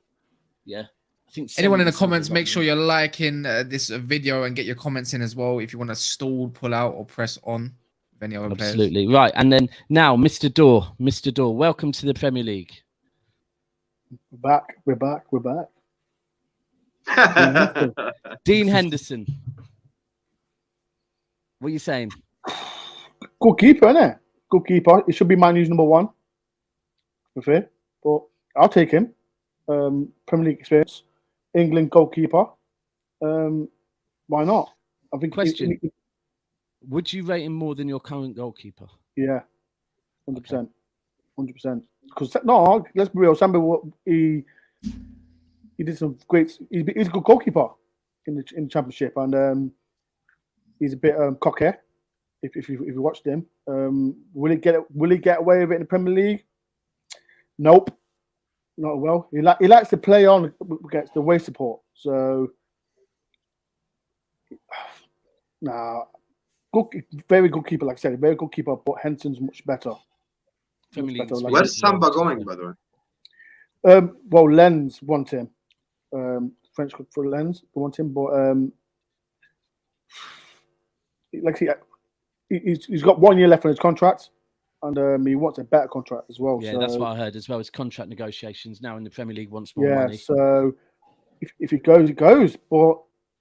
Yeah. I think anyone in the comments, make sure you're liking this video and get your comments in as well if you want to stall, pull out, or press on. With any other Absolutely. players. Right. And then now, Mr. Dore, welcome to the Premier League. We're back. Dean Henderson. What are you saying? Good keeper, innit? Good keeper. It should be Man U's number 1. For fair. But I'll take him. Premier League experience. England goalkeeper. Why not? I think. Question. Would you rate him more than your current goalkeeper? Yeah. 100%. 100%. Because, no, let's be real. Samba, he did some great... He's a good goalkeeper in the Championship. And he's a bit cocky. If you watched him, will he get away with it in the Premier League? Nope, not well. He likes to play on against the way support. So, very good keeper. Like I said, very good keeper. But Henderson's much better. Where's Samba going, by the way? Well, Lens want him. French for Lens want him, but he's got 1 year left on his contract, and he wants a better contract as well. Yeah, so, that's what I heard as well. As contract negotiations now in the Premier League wants more money. So if he goes, he goes. But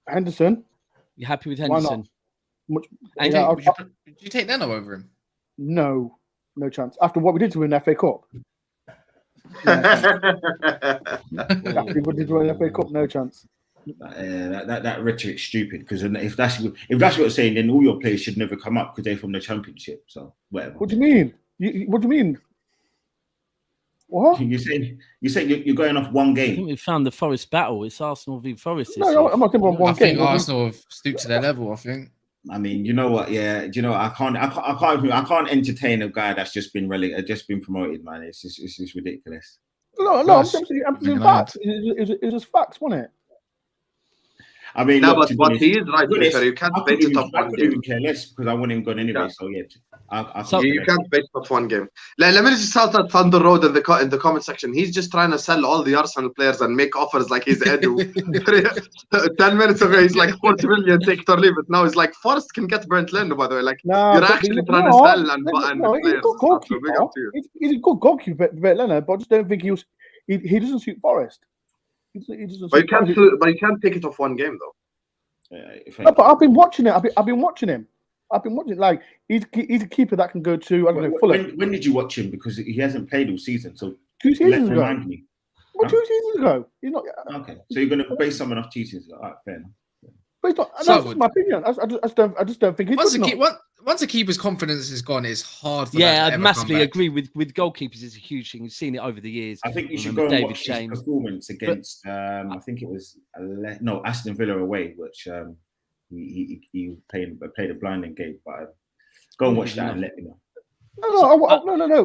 Henderson, you happy with Henderson? Would you take Leno over him? No chance. After what we did to him in the FA Cup. After what we did to him in the FA Cup, no chance. That rhetoric's stupid, because if that's what you're saying, then all your players should never come up because they're from the Championship. So whatever. What do you mean? What do you mean? What? You saying you're going off one game? I think we found the Forest battle. It's Arsenal v Forest. No, I'm not saying one game. I think Arsenal have stooped to their level. I think. I mean, you know what? Yeah, do you know what? I can't entertain a guy that's just been promoted, man. It's just ridiculous. No, I'm saying facts. It's just facts, wasn't it? I mean, no, look, but he is right. You can't base it off one game. I couldn't care less because I want him gone anyway. Yeah. So yeah, you can't base it off one game. Let me just shout out Thunder Road in the comment section. He's just trying to sell all the Arsenal players and make offers like he's Edu. 10 minutes ago, he's like 40 million, take it or leave it. Now he's like Forrest can get Brent Leno, by the way. Like you're actually trying to sell and players. He's a good goalkeeper, Brent Leno, but I just don't think he doesn't suit Forrest. But you can't take it off one game though. No, but I've been watching it. I've been watching him. Like he's a keeper that can go to. I don't know. Fulham. When did you watch him? Because he hasn't played all season. So 2 seasons ago. Well, 2 seasons ago. He's not. Okay, so you're going to base someone off 2 seasons ago. All right, fair enough. But that's my opinion. I just don't think he's once a keeper's confidence is gone, it's hard for I massively agree with goalkeepers. It's a huge thing. We've seen it over the years. I think you should go and watch his performance against I think it was Aston Villa away, which he played a blinding game. But go and watch that and let me know.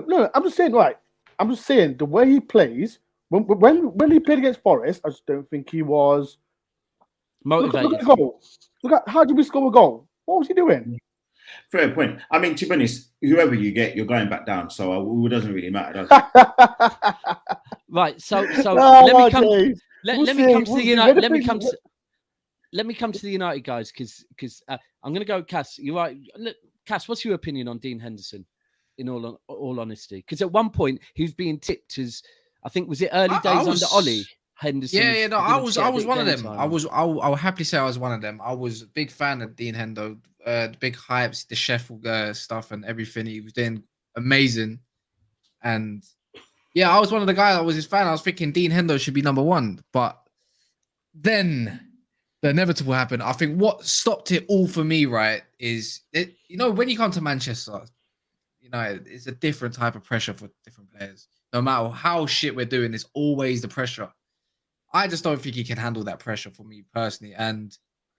No. I'm just saying, right. I'm just saying the way he plays when he played against Forest, I just don't think he was motivated. Look at the goal. Look at how did we score a goal? What was he doing? Fair point. I mean, to be honest, whoever you get, you're going back down. So it doesn't really matter, does it? Right. So let me come to the United guys because I'm going to go Cass. You're right. Look, Cass, what's your opinion on Dean Henderson? In all honesty, because at one point he was being tipped as, I think, was it early days under Ollie Henderson? Yeah. I was one of them. I'll happily say I was one of them. I was a big fan of Dean Hendo. The big hypes, the Sheffield stuff, and everything. He was doing amazing, and I was one of the guys. I was his fan. I was thinking Dean Hendo should be number 1, but then the inevitable happened. I think what stopped it all for me, right, is when you come to Manchester, United, it's a different type of pressure for different players. No matter how shit we're doing, it's always the pressure. I just don't think he can handle that pressure for me personally. And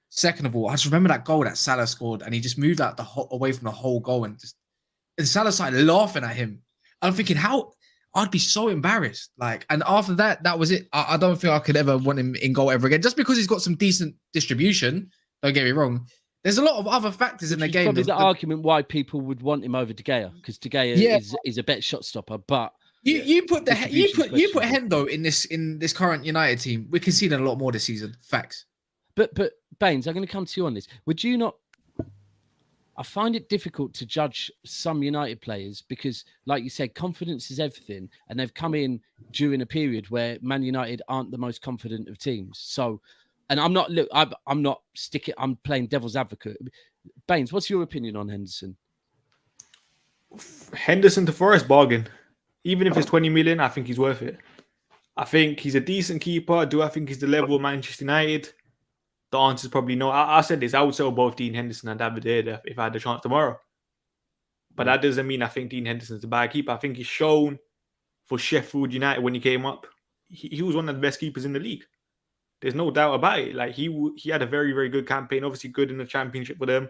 second of all, I just remember that goal that Salah scored, and he just moved out away from the whole goal, and Salah started laughing at him. I'm thinking, how I'd be so embarrassed. Like, and after that, that was it. I don't think I could ever want him in goal ever again, just because he's got some decent distribution. Don't get me wrong. There's a lot of other factors in the game. Probably the argument why people would want him over De Gea, because De Gea is a better shot stopper. But you put Hendo in this current United team. We're conceding a lot more this season. Facts. But Bains, I'm going to come to you on this. Would you not? I find it difficult to judge some United players because, like you said, confidence is everything, and they've come in during a period where Man United aren't the most confident of teams. So, and I'm playing devil's advocate. Bains, what's your opinion on Henderson? Henderson to Forrest bargain. Even if it's 20 million, I think he's worth it. I think he's a decent keeper. Do I think he's the level of Manchester United? The answer is probably no. I said this. I would sell both Dean Henderson and David Eder if I had the chance tomorrow. But that doesn't mean I think Dean Henderson's the bad keeper. I think he's shown for Sheffield United when he came up, he was one of the best keepers in the league. There's no doubt about it. Like he had a very, very good campaign. Obviously good in the Championship for them.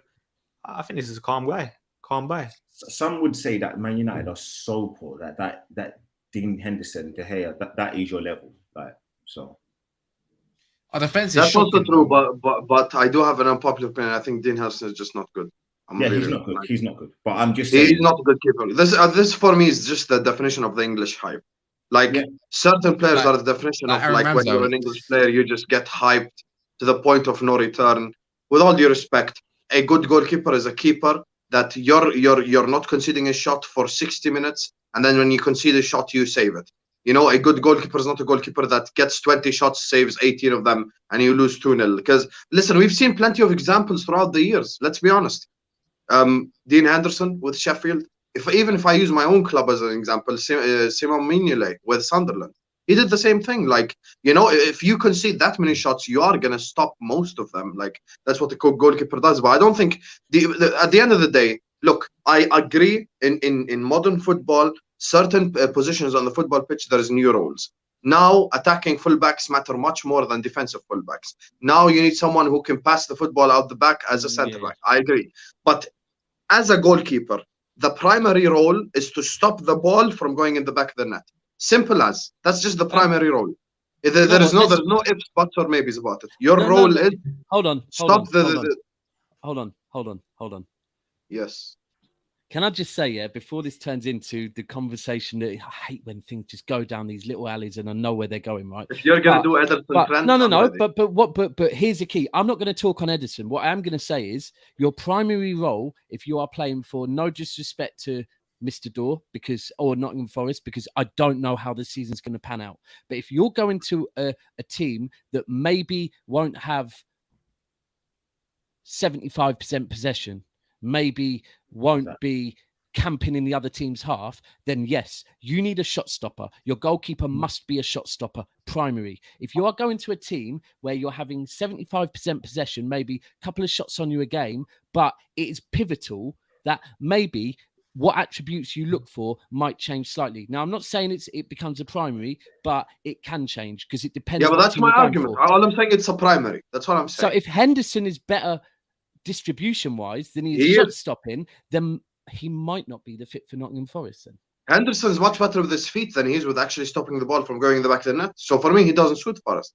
I think this is a calm guy. Calm guy. Some would say that Man United are so poor that Dean Henderson, De Gea, that is your level. Like so. Our defense is That's also shocking. true, but I do have an unpopular opinion. I think Dean Henderson is just not good. He's not good. He's not good. But I'm just saying he's not a good keeper. This for me is just the definition of the English hype. Like certain players are the definition of like when you're an English player, you just get hyped to the point of no return. With all due respect, a good goalkeeper is a keeper that you're not conceding a shot for 60 minutes, and then when you concede a shot, you save it. You know, a good goalkeeper is not a goalkeeper that gets 20 shots, saves 18 of them, and you lose 2-0. Because, listen, we've seen plenty of examples throughout the years. Let's be honest. Dean Henderson with Sheffield. Even if I use my own club as an example, Simon Mignolet with Sunderland. He did the same thing. Like, you know, if you concede that many shots, you are going to stop most of them. Like, that's what the goalkeeper does. But I don't think, at the end of the day, look, I agree in modern football, certain positions on the football pitch, there is new roles. Now, attacking fullbacks matter much more than defensive fullbacks. Now, you need someone who can pass the football out the back as a centre back. I agree. But as a goalkeeper, the primary role is to stop the ball from going in the back of the net. Simple as. That's just the primary role. There's no ifs, buts, or maybes about it. Your role is hold on. Yes. Can I just say, before this turns into the conversation that I hate when things just go down these little alleys and I know where they're going, right? If you're going to do Ederson, but here's the key. I'm not going to talk on Ederson. What I am going to say is your primary role, if you are playing for, no disrespect to Mr. Dore or Nottingham Forest, because I don't know how the season's going to pan out. But if you're going to a team that maybe won't have 75% possession, maybe won't be camping in the other team's half, then yes, you need a shot stopper. Your goalkeeper must be a shot stopper, primary. If you are going to a team where you're having 75% possession, maybe a couple of shots on you a game, but it is pivotal that maybe what attributes you look for might change slightly. Now, I'm not saying it becomes a primary, but it can change because it depends. Yeah, but that's my argument. All I'm saying, it's a primary. That's what I'm saying. So if Henderson is better distribution-wise than he is shot-stopping, then he might not be the fit for Nottingham Forest then. Henderson's much better with his feet than he is with actually stopping the ball from going in the back of the net. So for me, he doesn't suit Forest.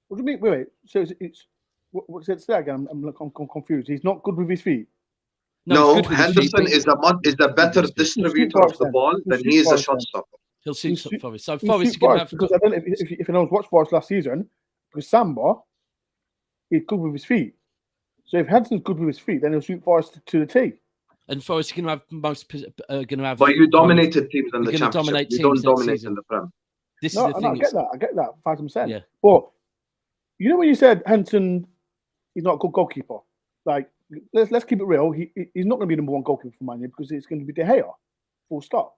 What do you mean? Wait. So it's what's it say again? I'm confused. He's not good with his feet. No, Henderson is a better distributor of the ball than he is a shot stopper. He'll suit Forest. So Forest is going to have... Because I don't know if anyone's watched Forest last season, because Samba, he's good with his feet. So if Henderson's good with his feet, then he'll shoot Forest to the tee. And Forest are going to have most... But you dominated teams in the Championship. You don't dominate in the Prem. I get that, 5%. Yeah. But you know when you said Henderson, he's not a good goalkeeper. Like, let's keep it real. He's not going to be number one goalkeeper for Man U because it's going to be De Gea. Full stop.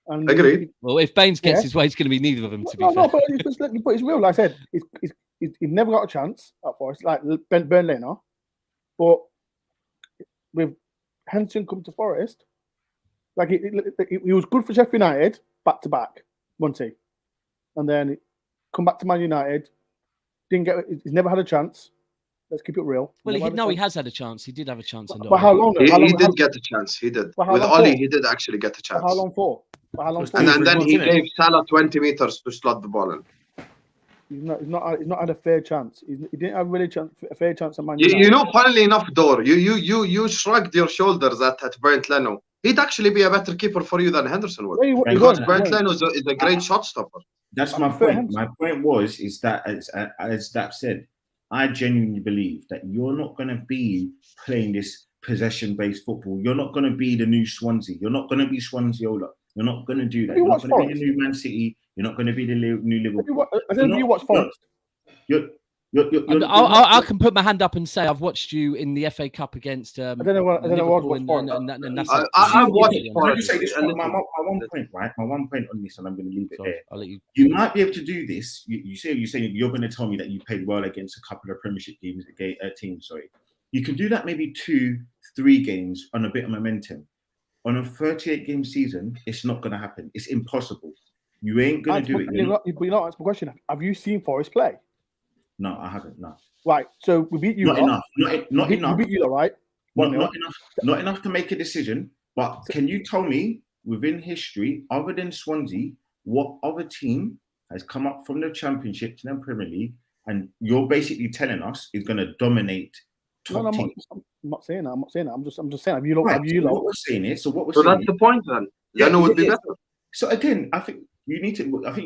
And agreed. Well, if Bains gets his way, it's going to be neither of them. To be fair. No, but it's real. Like I said, he's never got a chance at Forest, like Burnley now. But with Henderson come to Forest, Like he was good for Sheffield United back to back, wasn't he? And then come back to Man United. Didn't get. He's never had a chance. Let's keep it real. Well, he has had a chance. He did have a chance. But how long? He did get a chance. He did. With Oli, he did actually get a chance. How long for? And then he gave Salah 20 meters to slot the ball in. He's not had a fair chance. He didn't have a fair chance at Man United. You know, funnily enough, Dore, you shrugged your shoulders at Bernd Leno. He'd actually be a better keeper for you than Henderson would. Because Bernd Leno is a great shot stopper. That's my point. My point is that, as Daps said, I genuinely believe that you're not going to be playing this possession-based football. You're not going to be the new Swansea. You're not going to be Swansea-ola. You're not going to do that. You're not going to be the new Man City. You're not going to be the new Liverpool. You watch Forrest. I can put my hand up and say I've watched you in the FA Cup against. I don't know what Forrest. I've watched Forrest. My one point, right? My one point on this, and I'm going to leave it there. I'll let you. You might be able to do this. You say you're going to tell me that you played well against a couple of Premiership teams. Sorry, you can do that maybe 2-3 games on a bit of momentum. On a 38-game season, it's not going to happen. It's impossible. You ain't going to do it. But you know, that's my question. Have you seen Forrest play? No, I haven't. No. Right. So we beat you. Not enough. Not enough. We beat you, right? Not enough. Not enough to make a decision. But can you tell me, within history, other than Swansea, what other team has come up from the Championship to the Premier League, and you're basically telling us is going to dominate top teams? I'm not saying that. I'm just saying. Have you what we're saying is, so that's the point then. Leno would be better. So again, I think you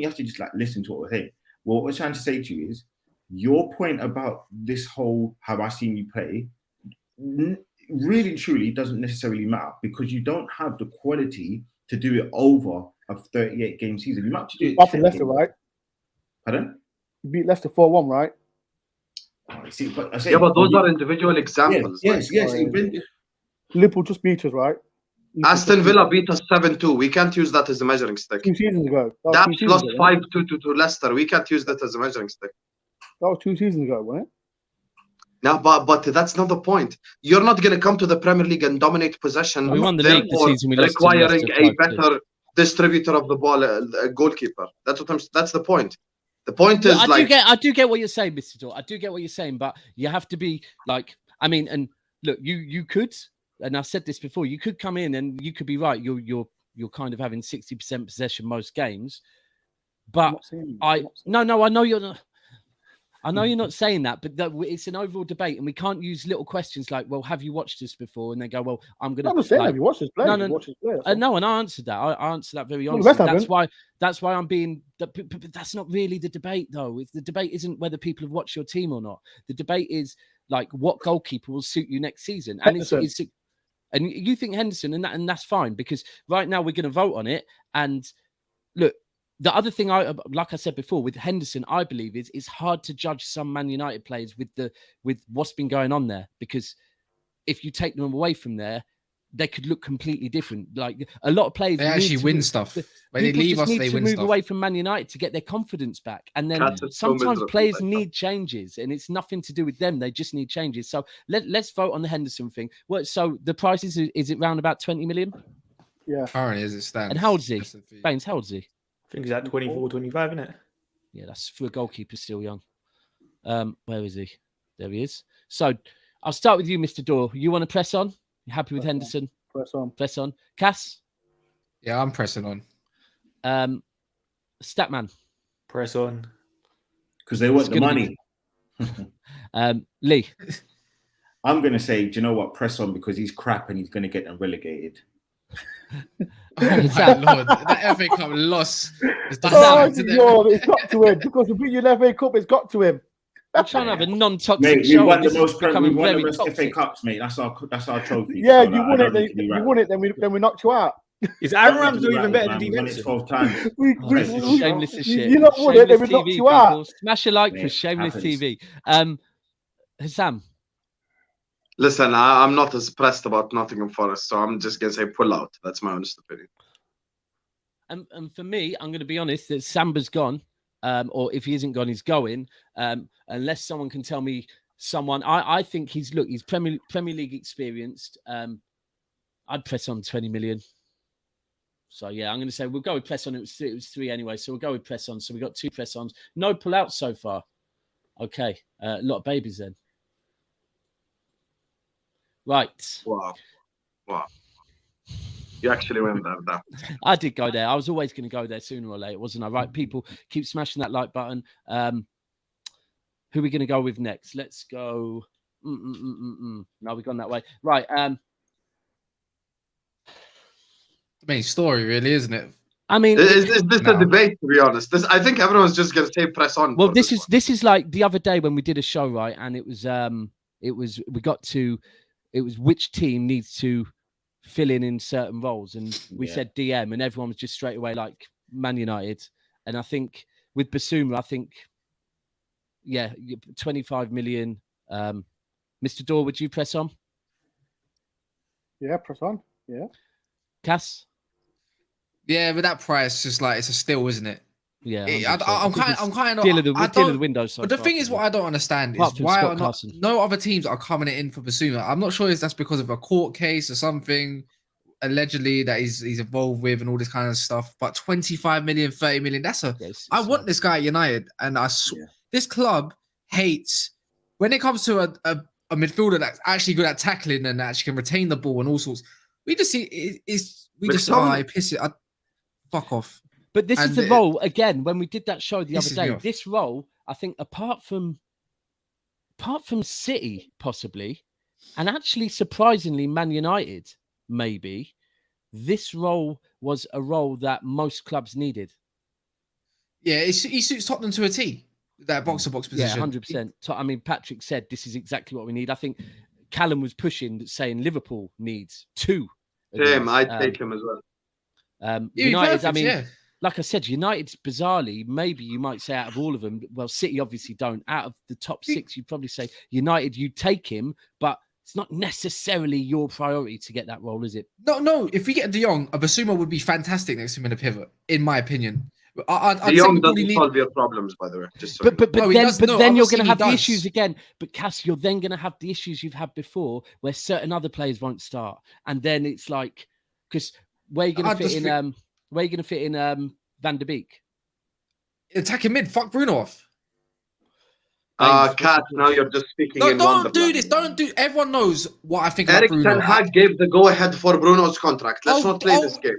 have to just listen to what we're saying. Well, what we're trying to say to you is your point about this whole "have I seen you play" really truly doesn't necessarily matter, because you don't have the quality to do it over a 38-game season. You might have to do it. After Leicester, right? Pardon? You beat Leicester 4-1, right? See, but those are individual examples. Yes. Liverpool just beat us, right? Aston Villa beat us 7-2. We can't use that as a measuring stick. 2 seasons ago. Daps lost 5-2 to Leicester. We can't use that as a measuring stick. That was 2 seasons ago, wasn't it? No, but that's not the point. You're not going to come to the Premier League and dominate possession. We won the league this season. We lost requiring a better distributor of the ball, a goalkeeper. That's the point. The point is, I do get what you're saying, Mr. Dore. I do get what you're saying, but you have to be and look, you could. And I said this before, you could come in and you could be right. You're kind of having 60% possession most games, but I know you're not. I know you're not saying that, but it's an overall debate, and we can't use little questions like, "Well, have you watched this before?" And they go, "Well, I'm going to." I'm saying, have you watched this play? No, and I answered that. I answered that very honestly. That's why I'm being. But that's not really the debate, though. The debate isn't whether people have watched your team or not. The debate is what goalkeeper will suit you next season, and and you think Henderson, and that's fine, because right now we're going to vote on it. And look, the other thing, like I said before, with Henderson, I believe it's hard to judge some Man United players with what's been going on there, because if you take them away from there, they could look completely different. Like a lot of players, they actually win stuff. When they leave us, they win stuff. Move away from Man United to get their confidence back, and then sometimes players need changes, and it's nothing to do with them. They just need changes. So let's vote on the Henderson thing. Well, so the price is it round about 20 million? Yeah. Currently, as it stands. And how old is he? Bains, how old is he? I think he's at 24, 25, isn't it? Yeah, that's for a goalkeeper, still young. Where is he? There he is. So I'll start with you, Mr. Dore. You want to press on? You happy with Henderson? Press on. Cass? Yeah, I'm pressing on. Statman? Press on. Because they want the money. Lee? I'm going to say, do you know what? Press on, because he's crap and he's going to get them relegated. Oh my Lord, that FA Cup loss. It's got to him, because we beat you in the FA Cup. It's got to him. I'm trying to have a non-toxic mate, show. We won the most FA Cups, mate. That's our trophy. Yeah, so, you won it. You won it. Then we knocked you out. Is Aaron Ramsdale even better than Benson? 12 times. Shameless as shit. You not won it. Then we knocked you out. Smash a like for Shameless TV. Husam. Listen, I'm not as pressed about Nottingham Forest, so I'm just going to say pull out. That's my honest opinion. And for me, I'm going to be honest, that Samba's gone, or if he isn't gone, he's going. Unless someone can tell me someone. I think he's Premier League experienced. I'd press on 20 million. So yeah, I'm going to say we'll go with press on. It was 3 anyway, so we'll go with press on. So we got 2 press ons. No pull outs so far. Okay, a lot of babies then. Right. Wow. You actually went there. I did go there. I was always going to go there sooner or later, wasn't I? Right, people, keep smashing that like button. Who are we going to go with next? Let's go. No, we've gone that way. Right. Main story, really, isn't it? I mean, is this a debate? To be honest, I think everyone's just going to say press on. Well, this is like the other day when we did a show, right? And it was which team needs to fill in certain roles, and we said DM, and everyone was just straight away like Man United. And I think with Basuma, 25 million. Mr. Dore, would you press on? Yeah, press on. Yeah. Cass? Yeah, but that price is like, it's a steal, isn't it? Yeah. I'm kind of deal of the window. So but the thing is, what I don't understand is why are no other teams are coming in for Basuma. I'm not sure if that's because of a court case or something, allegedly, that he's involved with and all this kind of stuff. But 25 million, 30 million, I want this guy at United, and this club hates when it comes to a midfielder that's actually good at tackling and actually can retain the ball and all sorts. We just see I piss it. Fuck off. But this is the role, again, when we did that show the other day, this role, I think, apart from City, possibly, and actually, surprisingly, Man United, maybe, this role was a role that most clubs needed. Yeah, he suits Tottenham to a T, that box-to-box position. Yeah, 100%. I mean, Patrick said this is exactly what we need. I think Callum was pushing, saying Liverpool needs 2. Same, I'd take him as well. United, I mean, like I said, United's bizarrely, maybe you might say out of all of them, well, City obviously don't. Out of the top 6, you'd probably say United, you take him, but it's not necessarily your priority to get that role, is it? No. If we get De Jong, a Basuma would be fantastic next to him in a pivot, in my opinion. De Jong doesn't solve your problems, by the way. Just so but then you're going to have the issues again. But Cass, you're then going to have the issues you've had before, where certain other players won't start, and then it's like, because where are you going to fit in? Where are you going to fit in Van der Beek? Attacking mid, fuck Bruno off. Kat, now you're just speaking in don't do this. Don't do. Everyone knows what I think about Bruno. Ten Hag gave the go-ahead for Bruno's contract. Let's not play this game.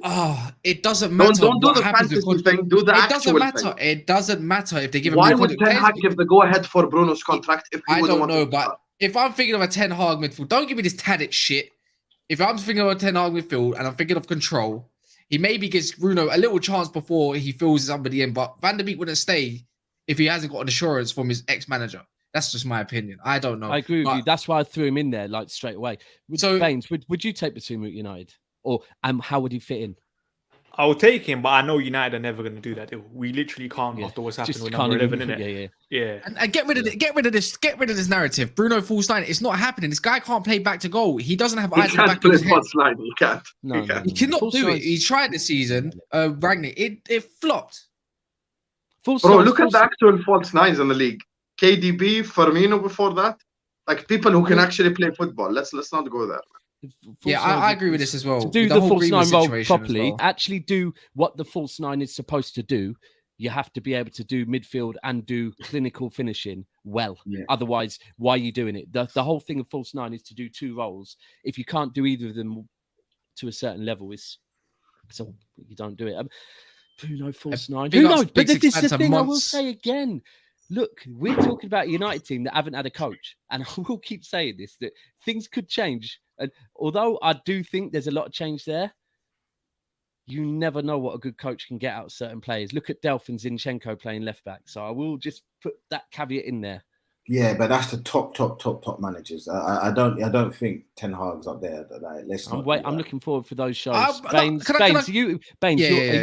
It doesn't matter. Don't do the fantasy thing. Do the actual thing. It doesn't matter if they give him. Why would Ten Hag give the go-ahead for Bruno's contract if he wouldn't want to? I don't know, but if I'm thinking of a Ten Hag midfield, don't give me this Tadic shit. If I'm thinking of a Ten Hag midfield and I'm thinking of control, he maybe gives Bruno a little chance before he fills somebody in, but Van der Beek wouldn't stay if he hasn't got an assurance from his ex-manager. That's just my opinion. I don't know. I agree with you. That's why I threw him in there like straight away. So, Bains, would you take Basuma at United, or how would he fit in? I will take him, but I know United are never going to do that. We literally can't after what's happened with number 11, innit? Yeah. And get rid of this narrative. Bruno false line. It's not happening. This guy can't play back to goal. He doesn't have eyes in the back of his head. Line. He can't. No, he cannot do it. He tried this season. Ragnick. It flopped. Bro, look at the actual false nines in the league. KDB, Firmino before that. Like people who can actually play football. Let's not go there. I agree with this as well. To do the false nine role properly, actually do what the false nine is supposed to do, you have to be able to do midfield and do clinical finishing well. Yeah. Otherwise, why are you doing it? The whole thing of false nine is to do 2 roles. If you can't do either of them to a certain level, so you don't do it. Bruno false nine. Who knows? But this is the thing I will say again. Look, we're talking about a United team that haven't had a coach. And I will keep saying this, that things could change. And although I do think there's a lot of change there, you never know what a good coach can get out of certain players. Look at Delph and Zinchenko playing left back. So I will just put that caveat in there. Yeah, but that's the top managers. I don't think Ten Hag's up there. I'm looking forward for those shows. Bains, are you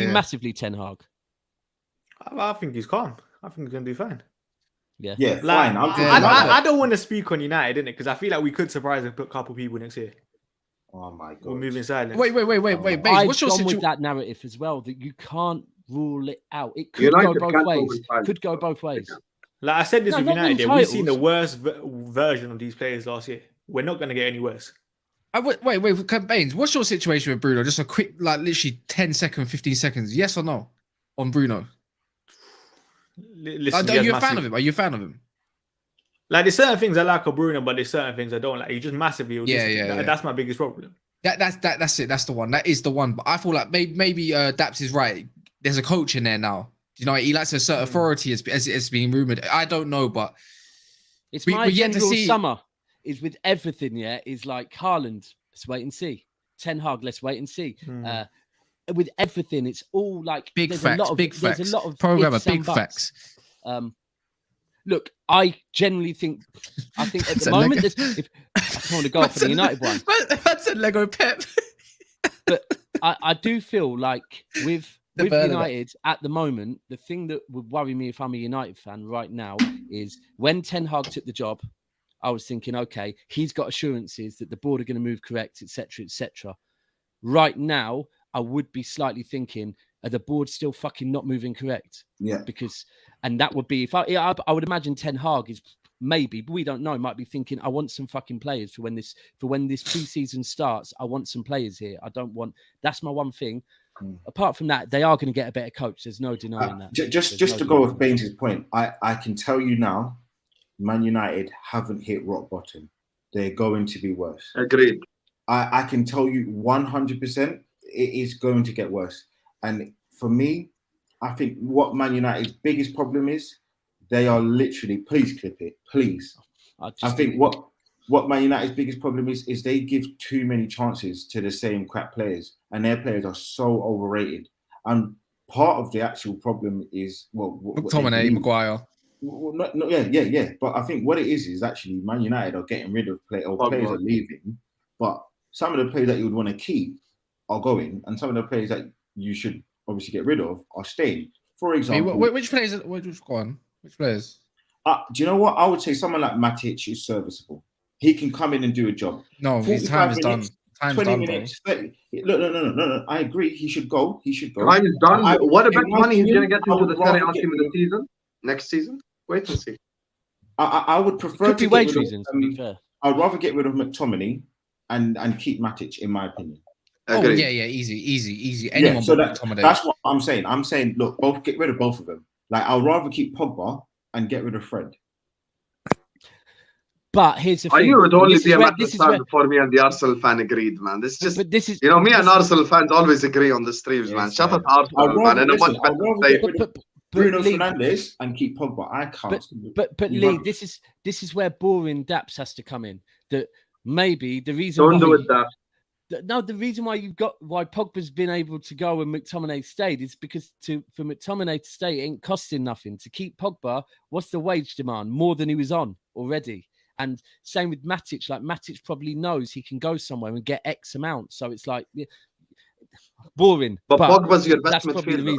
massively Ten Hag? I think he's calm. I think he's going to do fine. Yeah, fine. I don't want to speak on United, innit? Because I feel like we could surprise a couple people next year. Oh my god! We're moving silent. Wait. Bains, what's your situation with that narrative as well? That you can't rule it out. It could go both ways. Could go both ways. Like I said this with United, we've seen the worst version of these players last year. We're not going to get any worse. Wait, Bains, what's your situation with Bruno? Just a quick, like, literally 10 seconds, 15 seconds. Yes or no on Bruno? Listen, Are you a fan of him? Are you a fan of him? Like, there's certain things I like of Bruno, but there's certain things I don't like. He's just massively autistic. Yeah. That's my biggest problem. That's it. That's the one. That is the one. But I feel like maybe Daps is right. There's a coach in there now. You know, he likes to assert authority as being rumored. I don't know, but it's my general summer is with everything. Yeah, is like Haaland. Let's wait and see. Ten Hag. Let's wait and see. With everything, it's all like big facts. There's a lot of programmer. Big facts. Look, I generally think. I think at the moment, if I want to go for the United one, that's a Lego Pep. But I do feel like with United at the moment, the thing that would worry me if I'm a United fan right now is when Ten Hag took the job, I was thinking, okay, he's got assurances that the board are going to move correct, etc., etc. Right now, I would be slightly thinking, are the board still fucking not moving correct? Yeah. And that would be, if I would imagine Ten Hag is maybe, but we don't know, might be thinking, I want some fucking players for when this pre-season starts. I want some players here. That's my one thing. Apart from that, they are going to get a better coach. There's no denying that. Just to go with Baines' point, I can tell you now, Man United haven't hit rock bottom. They're going to be worse. Agreed. I can tell you 100% it is going to get worse. And for me, I think what Man United's biggest problem is, they are literally, please clip it, please. I think what Man United's biggest problem is they give too many chances to the same crap players, and their players are so overrated. And part of the actual problem is, McTominay, Maguire. Yeah. But I think what it is actually Man United are getting rid of players are leaving, but some of the players that you would want to keep are going, and some of the players that you should obviously get rid of are staying. For example, which players? Which players? Do you know what? I would say someone like Matic is serviceable. He can come in and do a job. No, his time is done. 20 minutes. 30. No. I agree. He should go. Time is done. What about money he's going to get into the Serie A team of the season? Next season? Wait and see. I would prefer to wage reasons. I'd rather get rid of McTominay and keep Matic, in my opinion. Agreed. Yeah, easy. Anyone so but McTominay. That's what I'm saying. I'm saying, look, get rid of both of them. Like, I'd rather keep Pogba and get rid of Fred. But here's the thing. I knew it would only be a matter of time before me and the Arsenal fan agreed, man. This is me and Arsenal fans always agree on the streams, man. Shout out Arsenal, man. And a much better play. Bruno Fernandes and keep Pogba. I can't. But Lee, this is where boring Daps has to come in. That maybe the reason. Don't do it, Daps. No, the reason why Pogba's been able to go and McTominay stayed is because for McTominay to stay, it ain't costing nothing. To keep Pogba, what's the wage demand? More than he was on already. And same with Matic. Like, Matic probably knows he can go somewhere and get X amount. So it's like boring. But Pogba's your best midfielder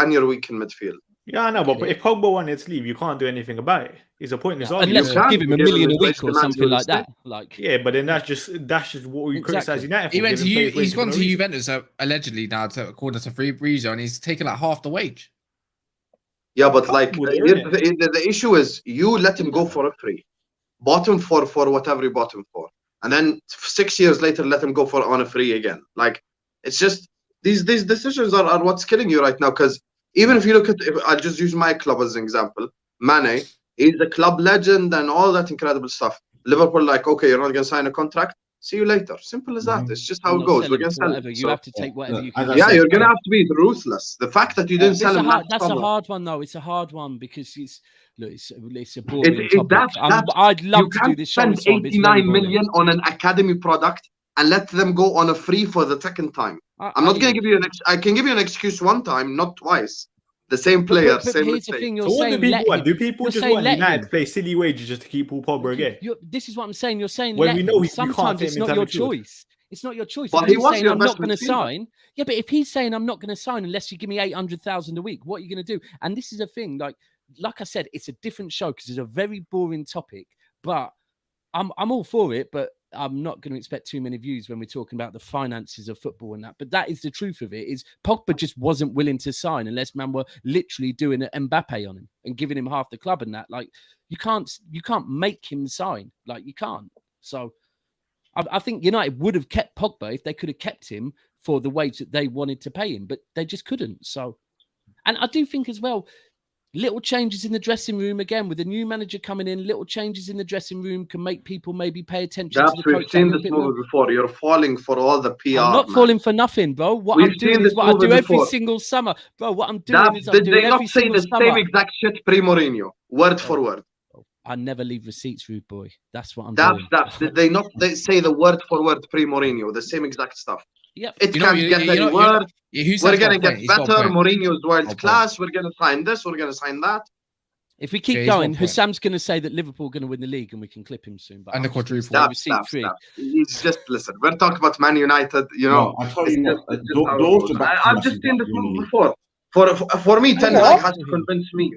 and you're weak in midfield. Yeah, I know, but if Pogba wanted to leave, you can't do anything about it. It's a pointless argument. Unless you give him $1 million a week or something like that. Yeah, but then that's just what we criticize United for. He's gone to Juventus allegedly now, according to Fabrizio, and he's taken like half the wage. Yeah, but the issue is you let him go for a free. Bought him for whatever you bought him for. And then 6 years later, let him go on a free again. Like, it's just, these decisions are what's killing you right now. Because even if you look at, I'll just use my club as an example. Mane, he's a club legend and all that incredible stuff. Liverpool, like, okay, you're not going to sign a contract. See you later. Simple as that. It's just how it goes. We're going to sell it. You have to take whatever you can. Yeah, you're going to have to be ruthless. The fact that you didn't sell him. That's a hard one, though. It's a hard one because it's a boring topic. I'd love to do this show. You can't spend 89 million on an academy product and let them go on a free for the second time. I'm not going to give you I can give you an excuse one time, not twice. The same player, same mistake. So what do people want? Do people just want United to play silly wages just to keep Paul Pogba again? This is what I'm saying. You're saying when we know sometimes it's not your choice. It's not your choice. But he was saying your I'm best not going to midfielder. sign. Yeah, but if he's saying I'm not going to sign unless you give me 800,000 a week, what are you going to do? And this is a thing. Like I said, it's a different show because it's a very boring topic. But I'm all for it. But I'm not going to expect too many views when we're talking about the finances of football and that. But that is the truth of it. Is Pogba just wasn't willing to sign unless man were literally doing an Mbappe on him and giving him half the club and that. Like, you can't make him sign. Like, you can't. So I think United would have kept Pogba if they could have kept him for the wage that they wanted to pay him, but they just couldn't. So, and I do think as well, little changes in the dressing room, again, with a new manager coming in, little changes in the dressing room can make people maybe pay attention to the coach. We've seen this movie before. You're falling for all the PR. I'm not falling for nothing, bro. What I'm doing is what I do every single summer. Bro, what I'm doing is I'm doing every single summer. Did they not say the same exact shit pre-Mourinho, word for word? I never leave receipts, rude boy. That's what I'm doing. Did they not say the word for word pre-Mourinho, the same exact stuff? Yep. It can't get any worse. We're going to get better. Mourinho's world class. We're going to sign this. We're going to sign that. If we keep going, Husam's going to say that Liverpool are going to win the league and we can clip him soon. But and the quadruple. He's just, listen, we're talking about Man United, you know. I've just seen this movie before. For me, Ten Hag has to convince me.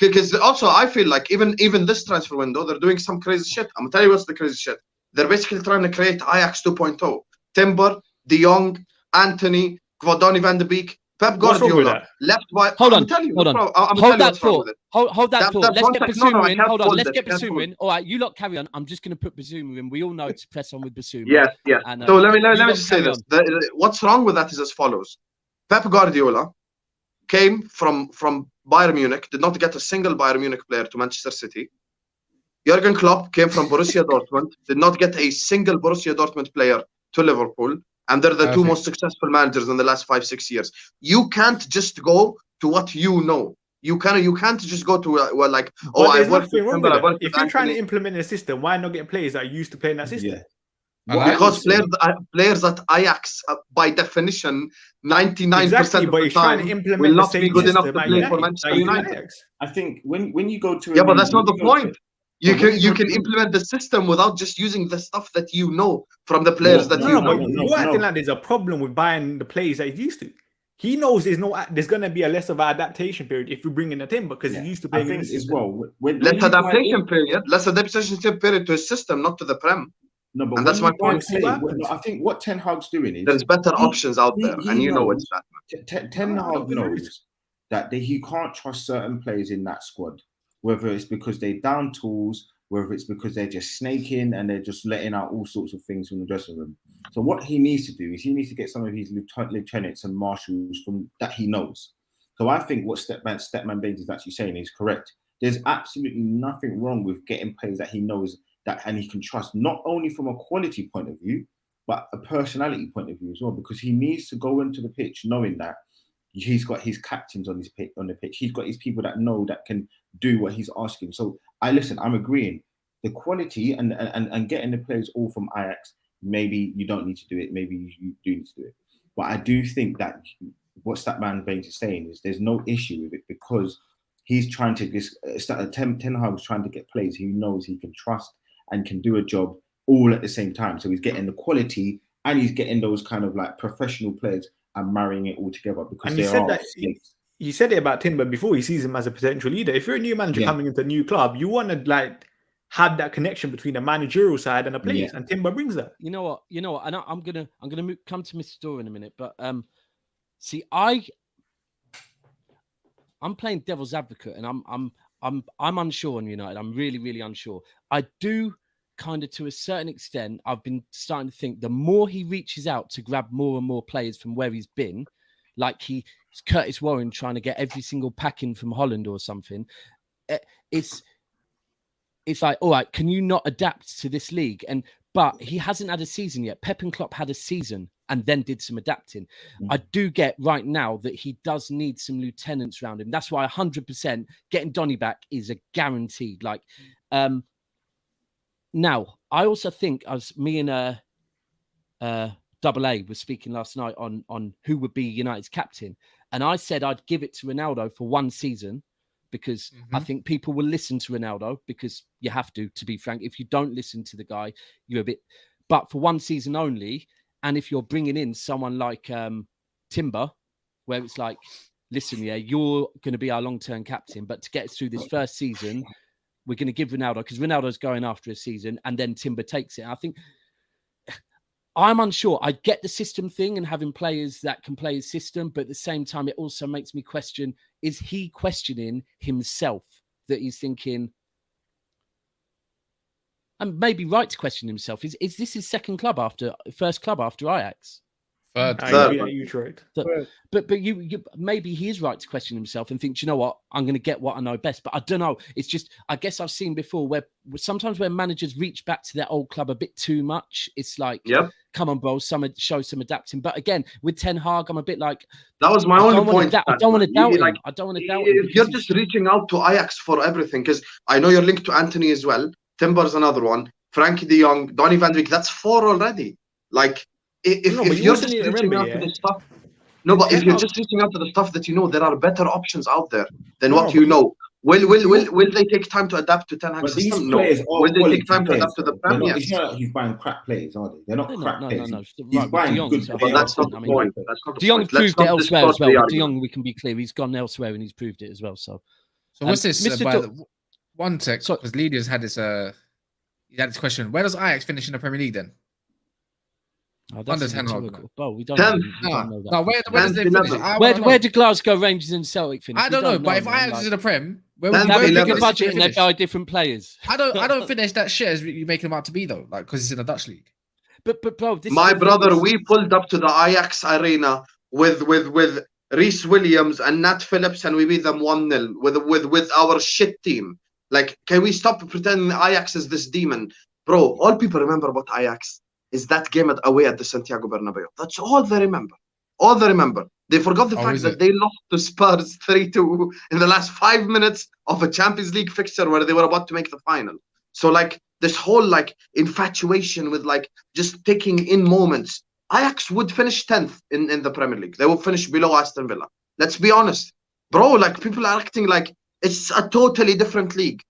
Because also, I feel like even this transfer window, they're doing some crazy shit. I'm going to tell you what's the crazy shit. They're basically trying to create Ajax 2.0. Timber, De Jong, Anthony, Donny van de Beek, Pep Guardiola, left by. Hold on. Hold that thought. Let's get Basuma in. Hold on. Let's get Basuma in. All right, you lot carry on. I'm just going to put Basuma in. We all know to press on with Basuma. Yes. And, so let me just say this. What's wrong with that is as follows. Pep Guardiola came from Bayern Munich, did not get a single Bayern Munich player to Manchester City. Jurgen Klopp came from Borussia Dortmund, did not get a single Borussia Dortmund player to Liverpool. And they're the two most successful managers in the last 5-6 years. You can't just go to what you know. You can't just go to I worked with Timber. If you're trying to implement a system, why not get players that are used to playing that system? Yeah. Because players at Ajax, by definition, 99% of the time will not be good enough to play for Manchester United. I think when you go to but that's not the point. You can implement the system without just using the stuff that you know from the players that you know. You're acting like there's a problem with buying the players that he's used to. He knows there's going to be a less of an adaptation period if you bring in a Timber because he's used to playing in the system. Less adaptation period to his system, not to the Prem. No, but and that's my point. I think what Ten Hag's doing is there's better options out there, and you know it's that. Ten Hag knows that he can't trust certain players in that squad. Whether it's because they're down tools, whether it's because they're just snaking and they're just letting out all sorts of things from the dressing room. So what he needs to do is he needs to get some of his lieutenants and marshals from that he knows. So I think what Statman Bains is actually saying is correct. There's absolutely nothing wrong with getting players that he knows that and he can trust, not only from a quality point of view, but a personality point of view as well, because he needs to go into the pitch knowing that he's got his captains on the pitch. He's got his people that know that can do what he's asking. So I'm agreeing. The quality and getting the players all from Ajax, maybe you don't need to do it. Maybe you do need to do it. But I do think that what Statman Bains is saying is there's no issue with it because he's trying to Ten Hag's trying to get players he knows he can trust and can do a job all at the same time. So he's getting the quality and he's getting those kind of like professional players and marrying it all together because you said it about Timber before. He sees him as a potential leader. If you're a new manager coming into a new club, you want to have that connection between the managerial side and the players, and Timber brings that. You know what? And I'm gonna come to Mr. Dore in a minute, but see, I'm playing devil's advocate, and I'm unsure on United. I'm really, really unsure. I do kind of, to a certain extent, I've been starting to think the more he reaches out to grab more and more players from where he's been, like he's Curtis Warren trying to get every single pack in from Holland or something. It's like, all right, can you not adapt to this league? But he hasn't had a season yet. Pep and Klopp had a season and then did some adapting. I do get right now that he does need some lieutenants around him. That's why 100% getting Donny back is a guaranteed. Now, I also think me and Double A was speaking last night on who would be United's captain. And I said I'd give it to Ronaldo for one season because I think people will listen to Ronaldo because you have to be frank. If you don't listen to the guy, you're a bit... But for one season only, and if you're bringing in someone like Timber, where it's like, listen, you're going to be our long-term captain, but to get us through this first season, we're going to give Ronaldo, because Ronaldo's going after a season, and then Timber takes it. I think... I'm unsure. I get the system thing and having players that can play his system, but at the same time, it also makes me question, is he questioning himself that he's thinking, and maybe right to question himself. Is this his first club after Ajax? Third. Utrecht. But you maybe he is right to question himself and think, do you know what? I'm going to get what I know best. But I don't know. It's just, I guess I've seen before where sometimes where managers reach back to their old club a bit too much. It's like, come on, bro, show some adapting. But again, with Ten Hag, I'm a bit like, that was my only point. I don't want to doubt him. I don't want to doubt him. You're just reaching out to Ajax for everything, because I know you're linked to Anthony as well. Timber's another one. Frenkie de Jong, Donny van de Beek. That's 4 already. Like, if you're just reaching out to the stuff, if you're just reaching out to the stuff that you know, there are better options out there than what you know. Will they take time to adapt to Ten Hag's system? No. Will they take time to adapt to the Premier? It's not like he's buying crap players, are they? They're not crap players. No. He's buying good players. But that's not the point. De Jong's proved it elsewhere as well. De Jong, we can be clear, he's gone elsewhere and he's proved it as well. So what's this? One sec, because Lydia's had this. He had this question. Where does Ajax finish in the Premier League then? Under 10 Hag. Well, we don't know that. No, where does they finish? Where do Glasgow Rangers and Celtic finish? I don't know, but if Ajax is in the Prem, where would bigger budget and they buy different players? I don't finish that shit as you make them out to be though, like because it's in the Dutch league. But bro, my brother, we pulled up to the Ajax arena with Reece Williams and Nat Phillips, and we beat them 1-0 with our shit team. Like, can we stop pretending Ajax is this demon? Bro, all people remember about Ajax is that game away at the Santiago Bernabeu. That's all they remember. All they remember. They forgot the fact that they lost to Spurs 3-2 in the last 5 minutes of a Champions League fixture where they were about to make the final. So, like, this whole, like, infatuation with, like, just taking in moments. Ajax would finish 10th in the Premier League. They would finish below Aston Villa. Let's be honest. Bro, like, people are acting like it's a totally different league.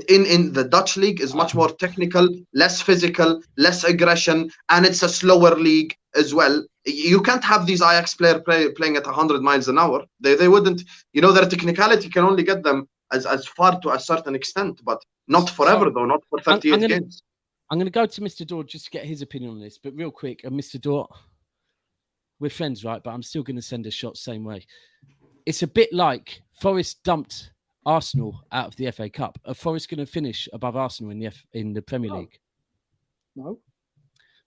In the Dutch league is much more technical, less physical, less aggression, and it's a slower league as well. You can't have these Ajax players playing at 100 miles an hour. They wouldn't. You know, their technicality can only get them as far to a certain extent, but not forever, though, not for 38 games. I'm going to go to Mr. Dore just to get his opinion on this, but real quick, Mr. Dore, we're friends, right? But I'm still going to send a shot same way. It's a bit like Forrest dumped Arsenal out of the FA Cup. Are Forrest going to finish above Arsenal in the Premier League? No.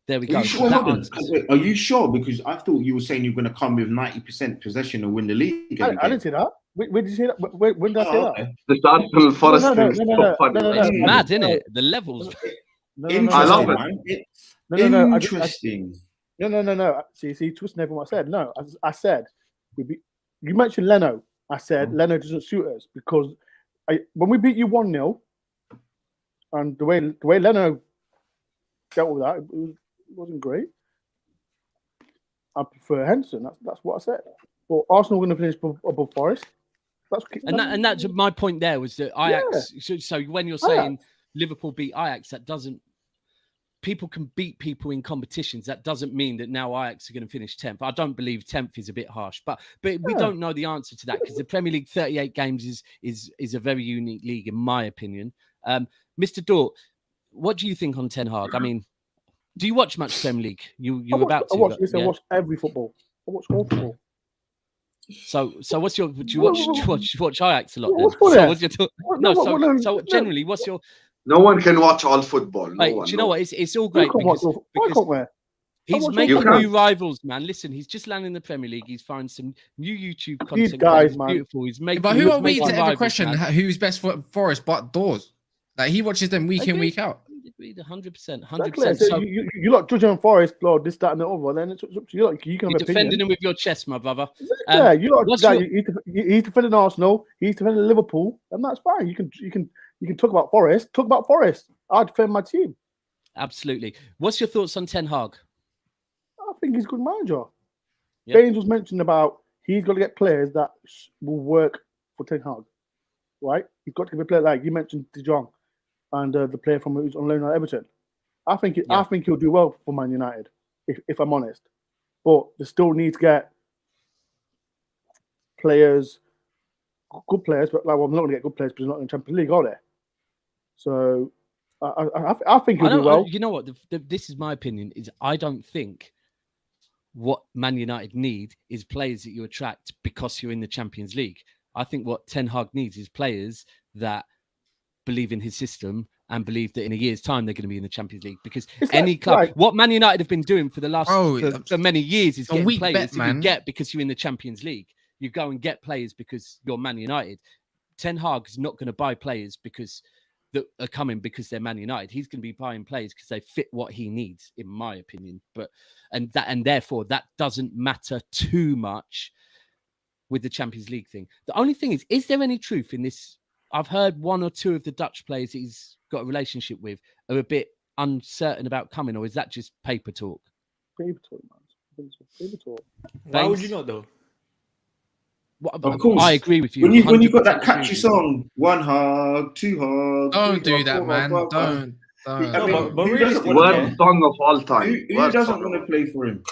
There we go. Are you sure? Because I thought you were saying you're going to come with 90% possession and win the league. I didn't say that. When did you say that? When did I say that? The Arsenal Forest thing. No. It's mad, isn't it? The levels. I love it. Interesting. No. See, twisting everything I said. No, I said you mentioned Leno. I said Leno doesn't suit us because when we beat you 1-0, and the way Leno dealt with that, it wasn't great. I prefer Henderson. That's what I said. But Arsenal are going to finish above Forest. That's my point. There was that Ajax. Yeah. So when you're saying Liverpool beat Ajax, that doesn't. People can beat people in competitions. That doesn't mean that now Ajax are going to finish 10th. I don't believe 10th is a bit harsh, but we don't know the answer to that because the Premier League 38 games is a very unique league in my opinion. Mr. Dore, what do you think on Ten Hag? I mean, do you watch much Premier League? I watch every football. I watch all football. So what's your? Do you watch Ajax a lot? Then? So generally, what's your? No one can watch all football. Do you know what? It's all great because he's making new rivals, man. Listen, he's just landing in the Premier League. He's finding some new YouTube content. These guys, man. Beautiful. He's making. But who are we to ever question who's best for Forrest but Doors? Like he watches them week in, week out. 100%. So you like judging on Forrest, bro, this, that, and the other. Then it's up to you. Like, you can You're defending him with your chest, my brother. Exactly. He's defending Arsenal. He's defending Liverpool, and that's fine. You can talk about Forrest. Talk about Forrest. I defend my team. Absolutely. What's your thoughts on Ten Hag? I think he's a good manager. Yep. Bains was mentioned about he's got to get players that will work for Ten Hag, right? He's got to get a player like you mentioned, De Jong, and the player from who's on loan at Everton. I think he'll do well for Man United, if I'm honest. But they still need to get players, good players. But I'm not going to get good players because they're not in the Champions League, are they? So I think he'll do well. You know what? This is my opinion. Is I don't think what Man United need is players that you attract because you're in the Champions League. I think what Ten Hag needs is players that believe in his system and believe that in a year's time they're going to be in the Champions League, because It's any like- club, like- what Man United have been doing for the last Oh, for many years is a getting weak players bet, that man. you get because you're in the Champions League. You go and get players because you're Man United. Ten Hag is not going to buy players because that are coming because they're Man United. He's going to be buying players because they fit what he needs, in my opinion. And therefore that doesn't matter too much with the Champions League thing. The only thing is there any truth in this? I've heard one or two of the Dutch players he's got a relationship with are a bit uncertain about coming, or is that just paper talk? Paper talk, man. Paper talk. Why would Bains? you not, though? Of course. I agree with you. When you got that 100% catchy agree with you. song, 1 hug, 2 hugs. Don't 3 do that, hug, 4 man. hug, 5 hug. Don't. I No, mean, but who doesn't realistically, want Worst to- song of all time. Who Worst doesn't song want of to play for him?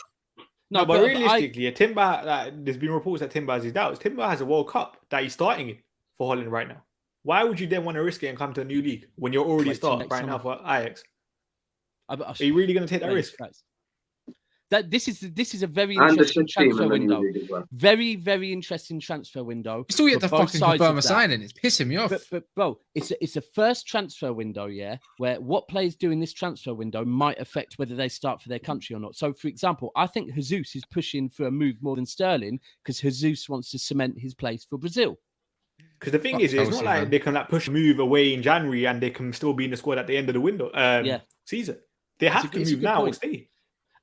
No, but realistically, Timber, there's been reports that Timber has his doubts. Timber has a World Cup that he's starting in for Holland right now. Why would you then want to risk it and come to a new league when you're already Wait till starting next right now summer. for Ajax? Are Are you really going to take that risk? That this is a very And the interesting shit team in transfer the new window. league as well. Very, very interesting transfer window. You still yet for to both fucking sides confirm of a that. signing. It's pissing me off. But bro, it's a first transfer window, yeah, where what players do in this transfer window might affect whether they start for their country or not. So, for example, I think Jesus is pushing for a move more than Sterling because Jesus wants to cement his place for Brazil. Because the thing Fuck is, it's Chelsea, not like man. they can push a move away in January and they can still be in the squad at the end of the window season. They have to it's a move good now or point. stay.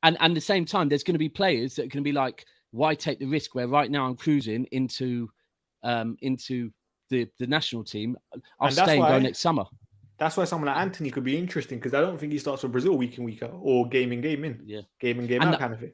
And at the same time, there's going to be players that are going to be like, why take the risk where right now I'm cruising into the national team. I'll And that's stay and go why- next summer. That's why someone like Anthony could be interesting, because I don't think he starts for Brazil week in, week out, or game in, game in. Yeah. Game in, game And out kind of thing.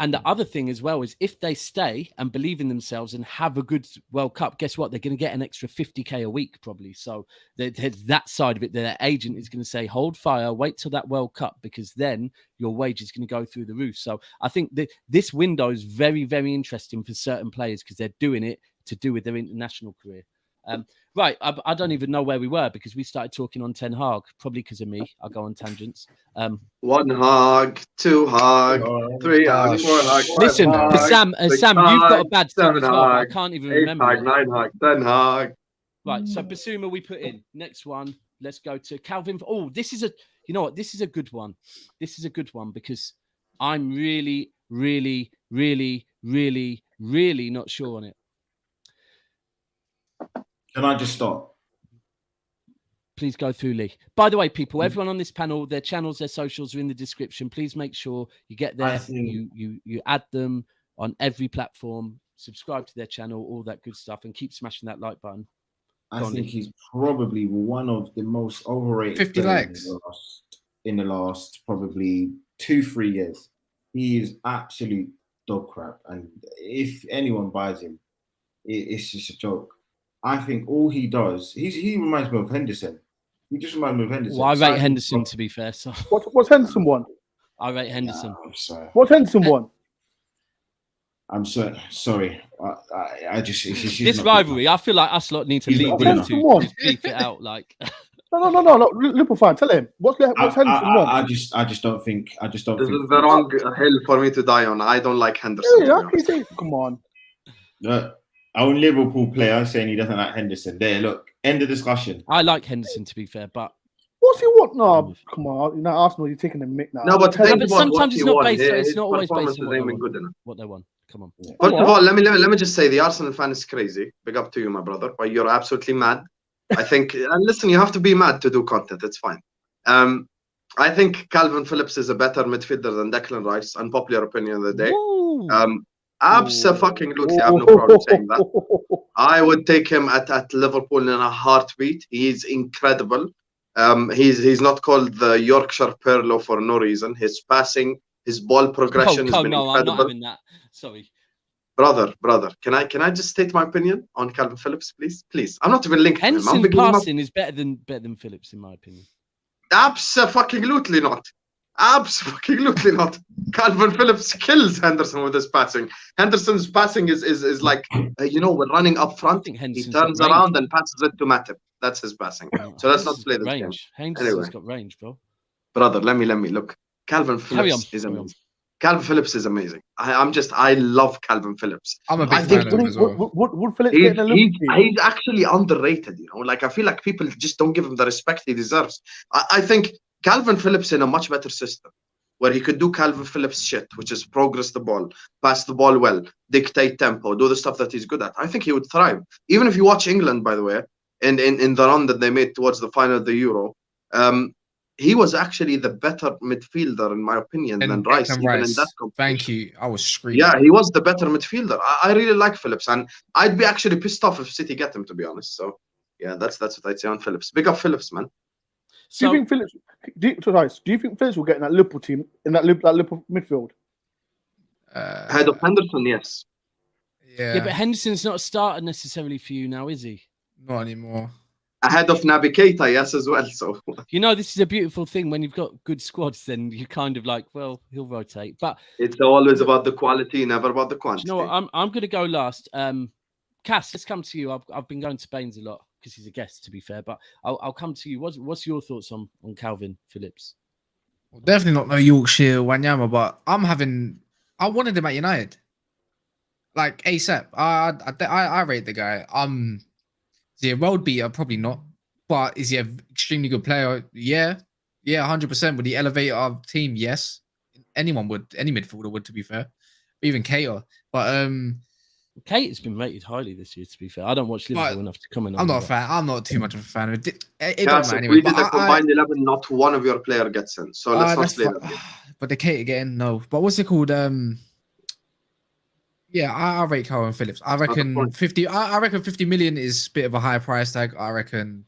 And the other thing as well is if they stay and believe in themselves and have a good World Cup, guess what? They're going to get an extra 50K a week probably. So there's that side of it. Their agent is going to say, hold fire, wait till that World Cup, because then your wage is going to go through the roof. So I think that this window is very, very interesting for certain players because they're doing it to do with their international career. Right, I don't even know where we were because we started talking on Ten Hag, probably because of me. I'll go on tangents. 1 hug, 2 hug, 3 hug, 4 hug. 5 Listen, hug, Sam, 6 you've got a hug, bad thing 7 as well. But I hug, can't even 8 remember. hug, it. 9 hug, 10 hug. Right, so Basuma we put in. Next one, let's go to Calvin. Oh, this is you know what? This is a good one. This is a good one because I'm really, really, really, really, really not sure on it. Can I just start? Please go through Lee. By the way, people, everyone on this panel, their channels, their socials are in the description. Please make sure you get there. You add them on every platform. Subscribe to their channel, all that good stuff, and keep smashing that like button. I think he's probably one of the most overrated 50 players likes in the last probably 2-3 years. He is absolute dog crap, and if anyone buys him, it's just a joke. I think all he does, he reminds me of Henderson. He just reminds me of Henderson. Well, I rate Henderson, to be fair. So What's Henderson won? I rate Henderson. I'm sorry. What's Henderson won? I'm sorry. I just This rivalry, I feel like us lot need to He's leave not it good to enough. just beef it out. Like, No. Liverpool fan, tell him. What's Henderson won? I just don't think. This is the wrong hill for me to die on. I don't like Henderson. Yeah, come on. Our Liverpool player saying he doesn't like Henderson. There, look, end of discussion. I like Henderson, to be fair, but What's he want? No, come on. You know, Arsenal, you're taking the mick now. No, but sometimes it's not based. It's not always performance based on is even good enough. what they want. Come on. First of all, let me just say the Arsenal fan is crazy. Big up to you, my brother. But you're absolutely mad. I think, and listen, you have to be mad to do content. It's fine. I think Calvin Phillips is a better midfielder than Declan Rice. Unpopular opinion of the day. Absolutely, I have no problem saying that. I would take him at Liverpool in a heartbeat. He's incredible. He's not called the Yorkshire Pirlo for no reason. His passing, his ball progression has been incredible. I'm not having that. Sorry. Brother, can I just state my opinion on Calvin Phillips, please? I'm not even linked to him. Henson's passing is better than Phillips, in my opinion. Absolutely not. Absolutely not. Calvin Phillips kills Henderson with his passing. Henderson's passing is like, we're running up front. He turns around and passes it to Matip. That's his passing. So let's not play this game. Henderson's got range, bro. Brother, let me look. Calvin Phillips is amazing. Calvin Phillips is amazing. I love Calvin Phillips. I'm a big I think fan of him as well. Would Phillips get in a Liverpool team? he's actually underrated, you know. Like, I feel like people just don't give him the respect he deserves. I think Calvin Phillips in a much better system, where he could do Calvin Phillips shit, which is progress the ball, pass the ball well, dictate tempo, do the stuff that he's good at. I think he would thrive. Even if you watch England, by the way, in the run that they made towards the final of the Euro, he was actually the better midfielder, in my opinion, than Rice, even in that competition. Thank you. I was screaming. Yeah, he was the better midfielder. I really like Phillips, and I'd be actually pissed off if City get him, to be honest. So, yeah, that's what I'd say on Phillips. Big up Phillips, man. Do you think Phillips? Do you think Phillips will get in that Liverpool team, in that Liverpool midfield? Ahead of Henderson, yes. Yeah, but Henderson's not a starter necessarily for you now, is he? not anymore. Ahead of Naby Keita, yes, as well. So, you know, this is a beautiful thing. When you've got good squads, then you kind of like, well, he'll rotate. But it's always about the quality, never about the quantity. You know what? I'm going to go last. Cass, let's come to you. I've been going to Bains a lot because he's a guest, to be fair. But I'll come to you. What's your thoughts on Calvin Phillips? Well, definitely not no Yorkshire Wanyama, but I wanted him at United, like ASAP. I rate the guy. Is he a road beater? Probably not. But is he an extremely good player? Yeah, 100%. Would he elevate our team? Yes. Anyone would. Any midfielder would, to be fair. Even Keita. But Kate has been rated highly this year, to be fair. I don't watch Liverpool enough to comment on I'm not a fan. I'm not too much of a fan of it. It yeah, don't so matter anyway. We did a combined 11, not one of your player gets in. So let's not play that game. But the Kate again, no. But what's it called? Yeah, I rate Calvin Phillips. I reckon 50. I reckon 50 million is a bit of a high price tag. I reckon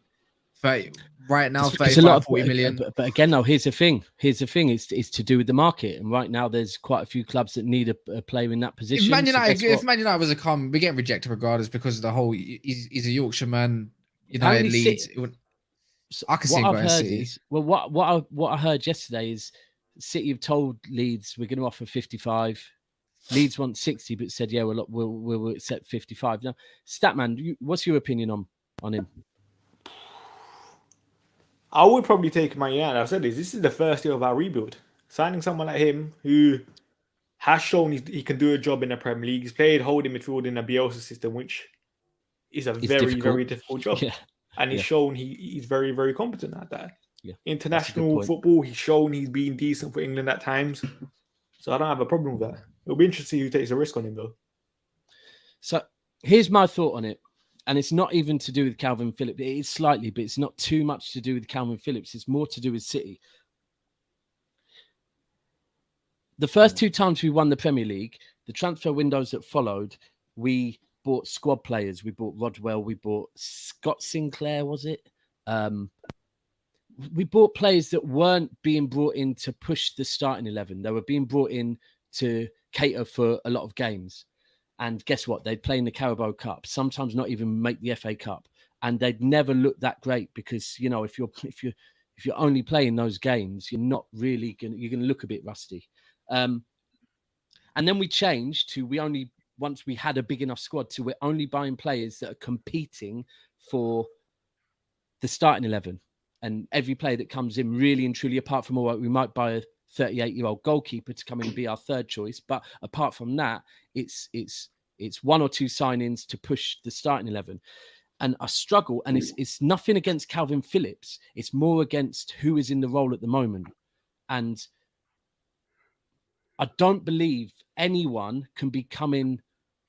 30 right now, 35, 40 million. But again, though, here's the thing. It's to do with the market, and right now there's quite a few clubs that need a player in that position. If Man United was a come, we're getting rejected regardless because of the whole. He's a Yorkshire man. United Leeds. I can see what I've heard is what I heard yesterday is City have told Leeds we're going to offer 55. Leeds want 60, but said, yeah, we'll accept 55. Now, Statman, what's your opinion on him? I would probably take Man United. I've said this is the first year of our rebuild. Signing someone like him who has shown he can do a job in the Premier League. He's played holding midfield in a Bielsa system, which is very difficult job. Yeah. And he's shown he's very, very competent at that. Yeah. International football, he's shown he's been decent for England at times. So I don't have a problem with that. It'll be interesting who takes a risk on him, though. So here's my thought on it. And it's not even to do with Calvin Phillips. It is slightly, but it's not too much to do with Calvin Phillips. It's more to do with City. The first two times we won the Premier League, the transfer windows that followed, we bought squad players. We bought Rodwell. We bought Scott Sinclair, was it? We bought players that weren't being brought in to push the starting 11. They were being brought in to cater for a lot of games. And guess what? They'd play in the Carabao Cup, sometimes not even make the FA Cup. And they'd never look that great because, you know, if you're only playing those games, you're not really you're going to look a bit rusty. And then we changed to once we had a big enough squad to we're only buying players that are competing for the starting 11. And every player that comes in, really and truly, apart from we might buy a 38-year-old goalkeeper to come in and be our third choice. But apart from that, it's one or two signings to push the starting 11. And I struggle, and it's nothing against Calvin Phillips. It's more against who is in the role at the moment. And I don't believe anyone can be coming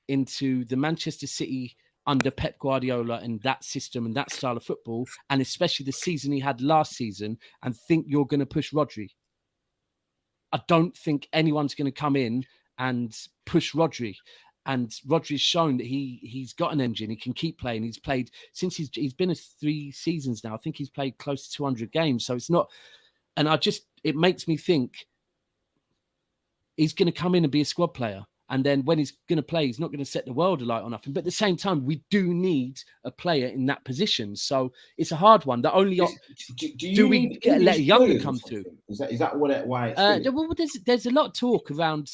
into the Manchester City under Pep Guardiola and that system and that style of football, and especially the season he had last season, and think you're going to push Rodri. I don't think anyone's going to come in and push Rodri. And Rodri's shown that he's got an engine. He can keep playing. He's played since he's been 3 seasons now. I think he's played close to 200 games. So it's not, and it makes me think he's going to come in and be a squad player. And then when he's going to play, he's not going to set the world alight on nothing. But at the same time, we do need a player in that position. So it's a hard one. The only do we let a younger come through? Is that why? Well, there's a lot of talk around,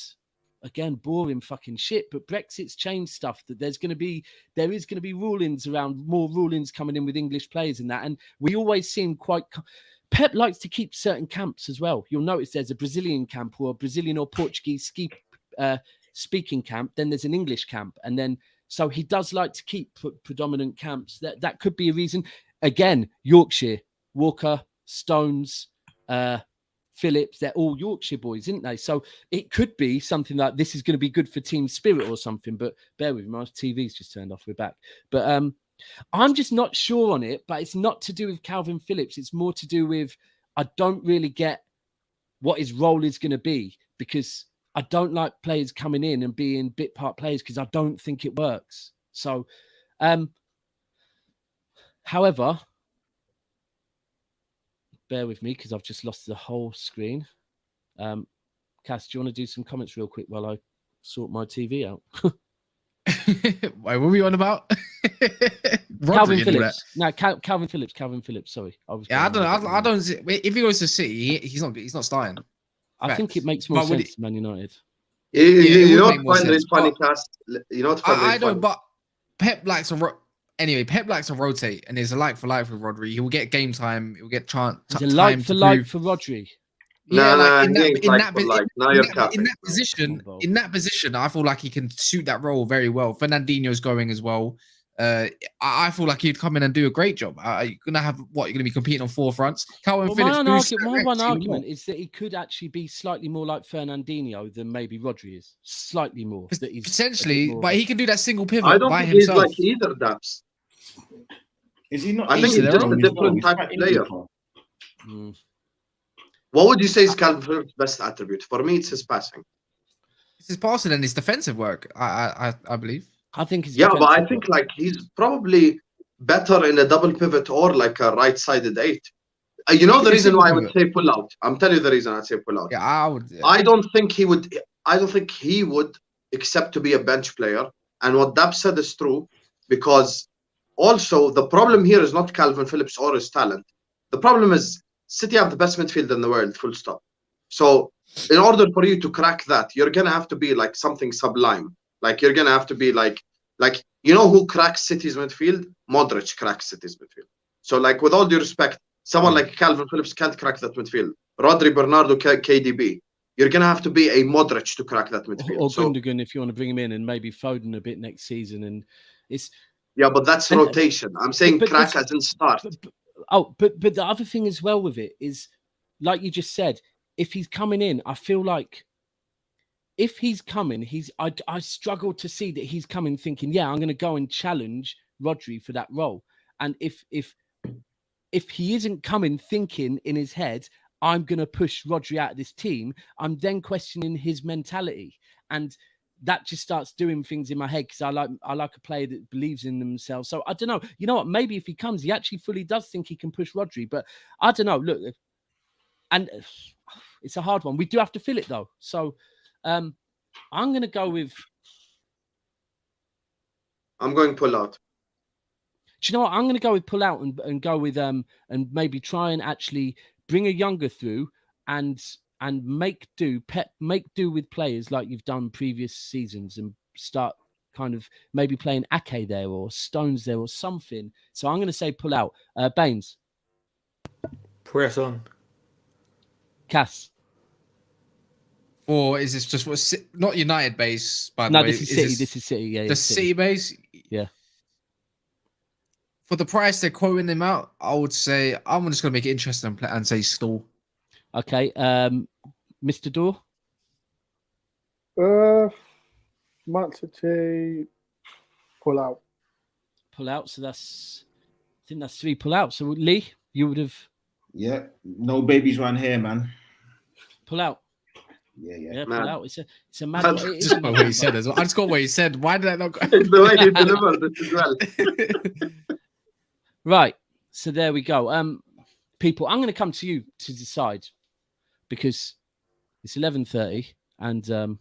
again, boring fucking shit. But Brexit's changed stuff. That there is going to be rulings around, more rulings coming in with English players and that. And we always seem quite. Pep likes to keep certain camps as well. You'll notice there's a Brazilian camp or a Brazilian or Portuguese speaking camp. Then there's an English camp. And then, so he does like to keep predominant camps. That could be a reason. Again, Yorkshire, Walker, Stones, Phillips, they're all Yorkshire boys, isn't they? So it could be something like this is going to be good for team spirit or something. But bear with me, my TV's just turned off. We're back. But I'm just not sure on it. But it's not to do with Calvin Phillips. It's more to do with I don't really get what his role is going to be, because I don't like players coming in and being bit part players, because I don't think it works. So, however, bear with me because I've just lost the whole screen. Cass, do you want to do some comments real quick while I sort my TV out? Wait, what were we on about? Calvin Phillips. No, Calvin Phillips. Sorry, I don't. See, if he goes to City, he's not starting. I think it makes more sense to Man United. You know what funny, Cass? You know what I don't. But Pep likes to Pep likes to rotate, and there's a like for like with Rodri. He will get game time. He will get chance. There's a like for like for Rodri. Yeah, in that position, I feel like he can suit that role very well. Fernandinho's going as well. I feel like he'd come in and do a great job. You're gonna have what? You're gonna be competing on four fronts. Calvin Phillips. My one argument is that he could actually be slightly more like Fernandinho than maybe Rodri is. Slightly more. That he's potentially, but he can do that single pivot I don't by think himself. He's like either Daps. Is he not? I think he's just a different type of player. What would you say is Calvin Phillips' best attribute? For me, it's his passing. It's his passing and his defensive work. I believe. I think he's but I think like he's probably better in a double pivot or like a right-sided 8. You know the reason why I would say pull out. I'm telling you the reason I'd say pull out. Yeah, I would. Yeah. I don't think he would accept to be a bench player. And what Daps said is true, because also the problem here is not Calvin Phillips or his talent. The problem is City have the best midfield in the world, full stop. So in order for you to crack that, you're gonna have to be like something sublime. Like you're gonna have to be like you know who cracks City's midfield? Modric cracks City's midfield. So like with all due respect, someone like Calvin Phillips can't crack that midfield. Rodri, Bernardo, KDB. You're gonna have to be a Modric to crack that midfield. Or Gundogan if you want to bring him in, and maybe Foden a bit next season. And it's but that's rotation. I'm saying crack as in start. But the other thing as well with it is, like you just said, if he's coming in, I feel like if he's coming, I struggle to see that he's coming thinking, yeah, I'm going to go and challenge Rodri for that role. And if he isn't coming thinking in his head, I'm going to push Rodri out of this team, I'm then questioning his mentality. And that just starts doing things in my head, because I like a player that believes in themselves. So I don't know. You know what? Maybe if he comes, he actually fully does think he can push Rodri. But I don't know. Look, and it's a hard one. We do have to fill it though. So I'm going to go with. I'm going pull out. Do you know what? I'm going to go with pull out and go with and maybe try and actually bring a younger through and make do with players like you've done previous seasons, and start kind of maybe playing Ake there or Stones there or something. So I'm going to say pull out. Bains. Press on. Cass. Or is this just not United base? By the way, this is City. This is City. Yeah, the City base. Yeah. For the price they're quoting them out, I would say I'm just going to make it interesting and say Stall. Okay, Mr. Dore. Man City pull out. Pull out. So I think that's 3 pull out. So Lee, you would have. Yeah, no babies around here, man. Pull out. Yeah, pull out. It's a mad. Just by what he said as well. I just got what he said. Why did I not go? It's the way he delivered it as well. Right. So there we go. People, I'm going to come to you to decide, because it's 11:30 and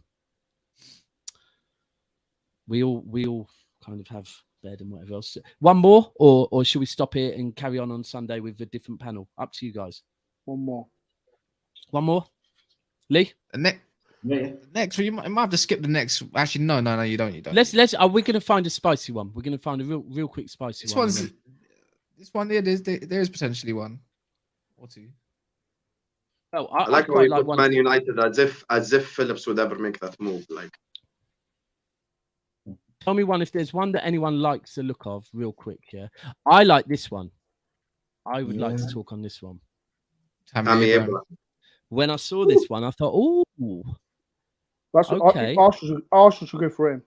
we all kind of have bed and whatever else. One more, or should we stop here and carry on Sunday with a different panel? Up to you guys. One more. Lee? Next, you might have to skip the next. Actually, no, you don't. Let's. Are we going to find a spicy one? We're going to find a real quick spicy one. This one, yeah, there is potentially one or two. Well, I like how he put Man United as if Phillips would ever make that move. Like, tell me one if there's one that anyone likes the look of, real quick. Yeah, I like this one. I would like to talk on this one. Tammy Abraham. When I saw this one, I thought, oh, that's okay. Arsenal should go for him.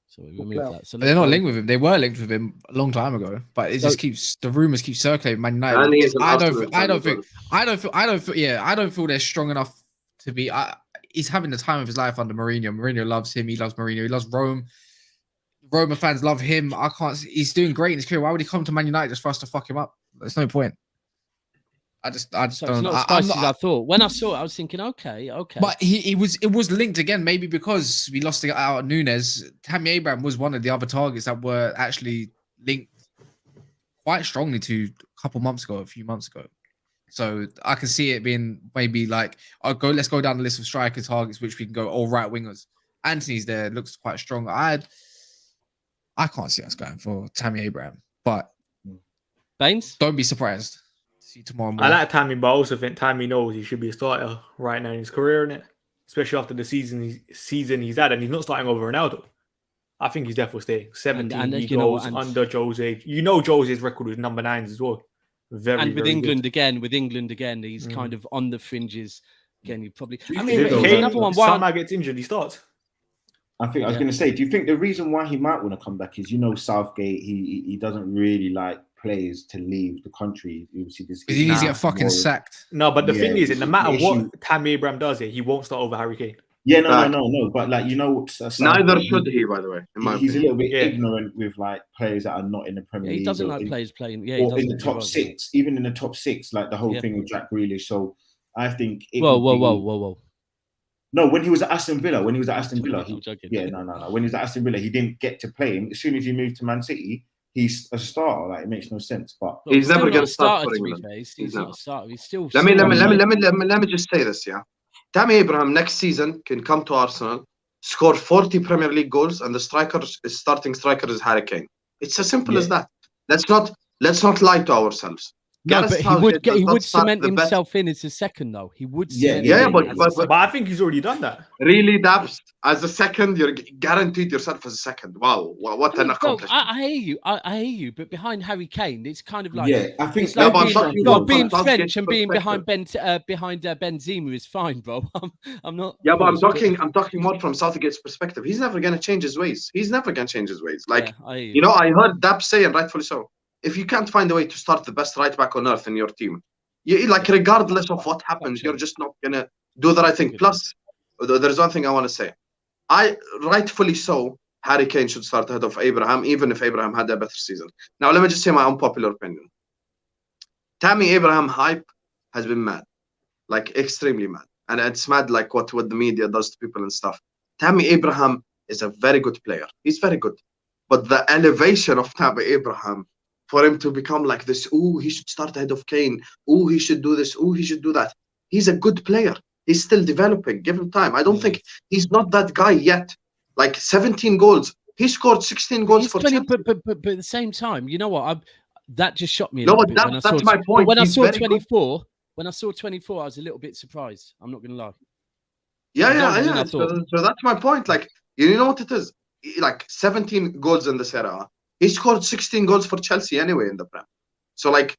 So we remove that. So they're not linked with him. They were linked with him a long time ago, but it just keeps the rumors keep circulating. Man United. I don't feel they're strong enough to be. He's having the time of his life under Mourinho. Mourinho loves him. He loves Mourinho. He loves Rome. Roma fans love him. I can't. He's doing great in his career. Why would he come to Man United just for us to fuck him up? There's no point. I just don't. It's not as spicy as I thought. When I saw it, I was thinking, okay. But it was linked again, maybe because we lost out Nunez. Tammy Abraham was one of the other targets that were actually linked quite strongly to a few months ago. So I can see it being maybe like, let's go down the list of striker targets, which we can go all right wingers. Anthony's there, looks quite strong. I can't see us going for Tammy Abraham, but Bains, don't be surprised. See tomorrow morning. I like Tammy, but I also think Tammy knows he should be a starter right now in his career, innit? Especially after the season he's had, and he's not starting over Ronaldo. I think he's definitely staying. 17 goals under Jose. You know Jose's record was number 9s as well. Very with England again, he's kind of on the fringes. Again, you probably. I mean, another one. Somehow gets injured, he starts. I think I was going to say, do you think the reason why he might want to come back is, Southgate, he doesn't really like players to leave the country. You see this. He needs to get fucking sacked. No, but the thing is, no matter what Tammy Abraham does here, he won't start over Harry Kane. Yeah, no. But neither should he, by the way. He's a little bit ignorant with like players that are not in the Premier League. He doesn't like players playing. Yeah, or in the top 6, even in the top 6, like the whole thing with Jack Grealish. So I think. Whoa. No, when he was at Aston Villa, When he was at Aston Villa, he didn't get to play him. As soon as he moved to Man City, he's a starter. Like, it makes no sense. But he's never going to start for England. He's not a starter. He's still. Let me just say this. Yeah, Tammy Abraham next season can come to Arsenal, score 40 Premier League goals, and the starting striker is Harry Kane. It's as simple as that. Let's not lie to ourselves. No, but he would cement himself in as a second, though. He would. But I think he's already done that. Really, Daps, as a second, you're guaranteed yourself as a second. Wow, what an accomplishment! I hear you. But behind Harry Kane, it's kind of like I think being French and being behind Benzema is fine, bro. I'm not. Yeah, but I'm talking more from Southgate's perspective. He's never gonna change his ways. Like I heard Daps say, and rightfully so, if you can't find a way to start the best right back on earth in your team, regardless of what happens, you're just not going to do the right thing. Plus, there's one thing I want to say. Rightfully so, Harry Kane should start ahead of Abraham, even if Abraham had a better season. Now, let me just say my unpopular opinion. Tammy Abraham hype has been mad, like extremely mad. And it's mad like what the media does to people and stuff. Tammy Abraham is a very good player. He's very good. But the elevation of Tammy Abraham, for him to become like this, he should start ahead of Kane. He should do this. He should do that. He's a good player. He's still developing. Give him time. I don't think he's not that guy yet. Like 17 goals. He scored 16 goals for Chelsea. But at the same time, you know what? That just shocked me. That's my point. When I saw 24, I was a little bit surprised. I'm not going to lie. Yeah. So that's my point. Like, you know what it is? Like 17 goals in the Serie A. He scored 16 goals for Chelsea anyway in the Prem. So, let's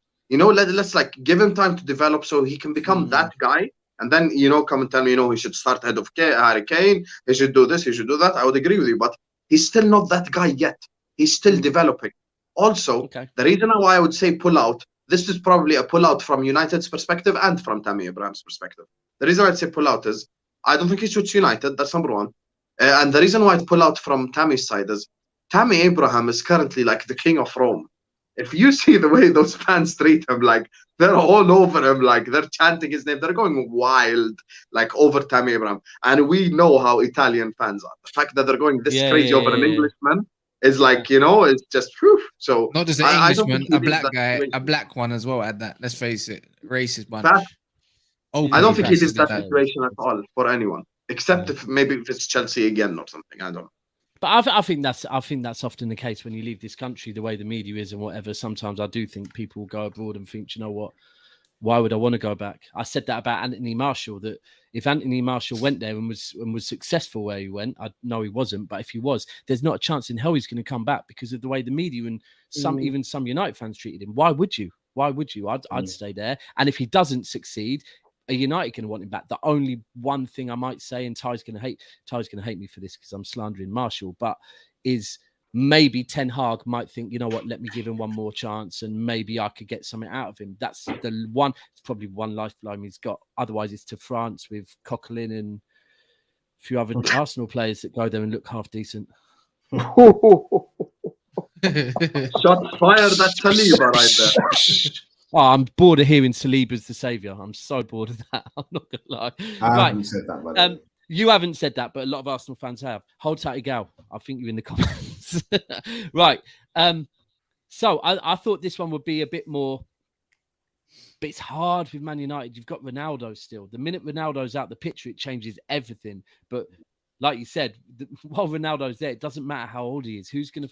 give him time to develop so he can become that guy. And then, come and tell me, he should start ahead of Harry Kane. He should do this. He should do that. I would agree with you. But he's still not that guy yet. He's still developing. Also, the reason why I would say pull out, this is probably a pull out from United's perspective and from Tammy Abraham's perspective. The reason I'd say pull out is I don't think he suits United. That's number one. And the reason why I'd pull out from Tammy's side is Tammy Abraham is currently like the king of Rome. If you see the way those fans treat him, like they're all over him, like they're chanting his name, they're going wild, like over Tammy Abraham. And we know how Italian fans are. The fact that they're going this crazy over an Englishman is like, it's just whew. So not just an Englishman, a black guy, a black one as well. At that, let's face it, racist bunch. I don't think he did that situation at all for anyone, except if it's Chelsea again or something. I don't know. But I think that's often the case when you leave this country, the way the media is and whatever. Sometimes I do think people go abroad and think, you know what, why would I want to go back? I said that about Anthony Martial, that if Anthony Martial went there and was successful where he went, I know he wasn't, but if he was, there's not a chance in hell he's going to come back because of the way the media and even some United fans treated him. Why would you? I'd stay there. And if he doesn't succeed, are United going to want him back? The only one thing I might say, and Ty's going to hate me for this because I'm slandering Martial, but is maybe Ten Hag might think, you know what, let me give him one more chance and maybe I could get something out of him. That's the one. It's probably one lifeline he's got. Otherwise, it's to France with Coquelin and a few other Arsenal players that go there and look half decent. Shots fired at Saliba right there. Oh, I'm bored of hearing Saliba's the saviour. I'm so bored of that. I'm not going to lie. I haven't said that, by the way. You haven't said that, but a lot of Arsenal fans have. Hold tight, Gal. I'll think you in the comments. Right. So I thought this one would be a bit more, but it's hard with Man United. You've got Ronaldo still. The minute Ronaldo's out the picture, it changes everything. But like you said, while Ronaldo's there, it doesn't matter how old he is. Who's gonna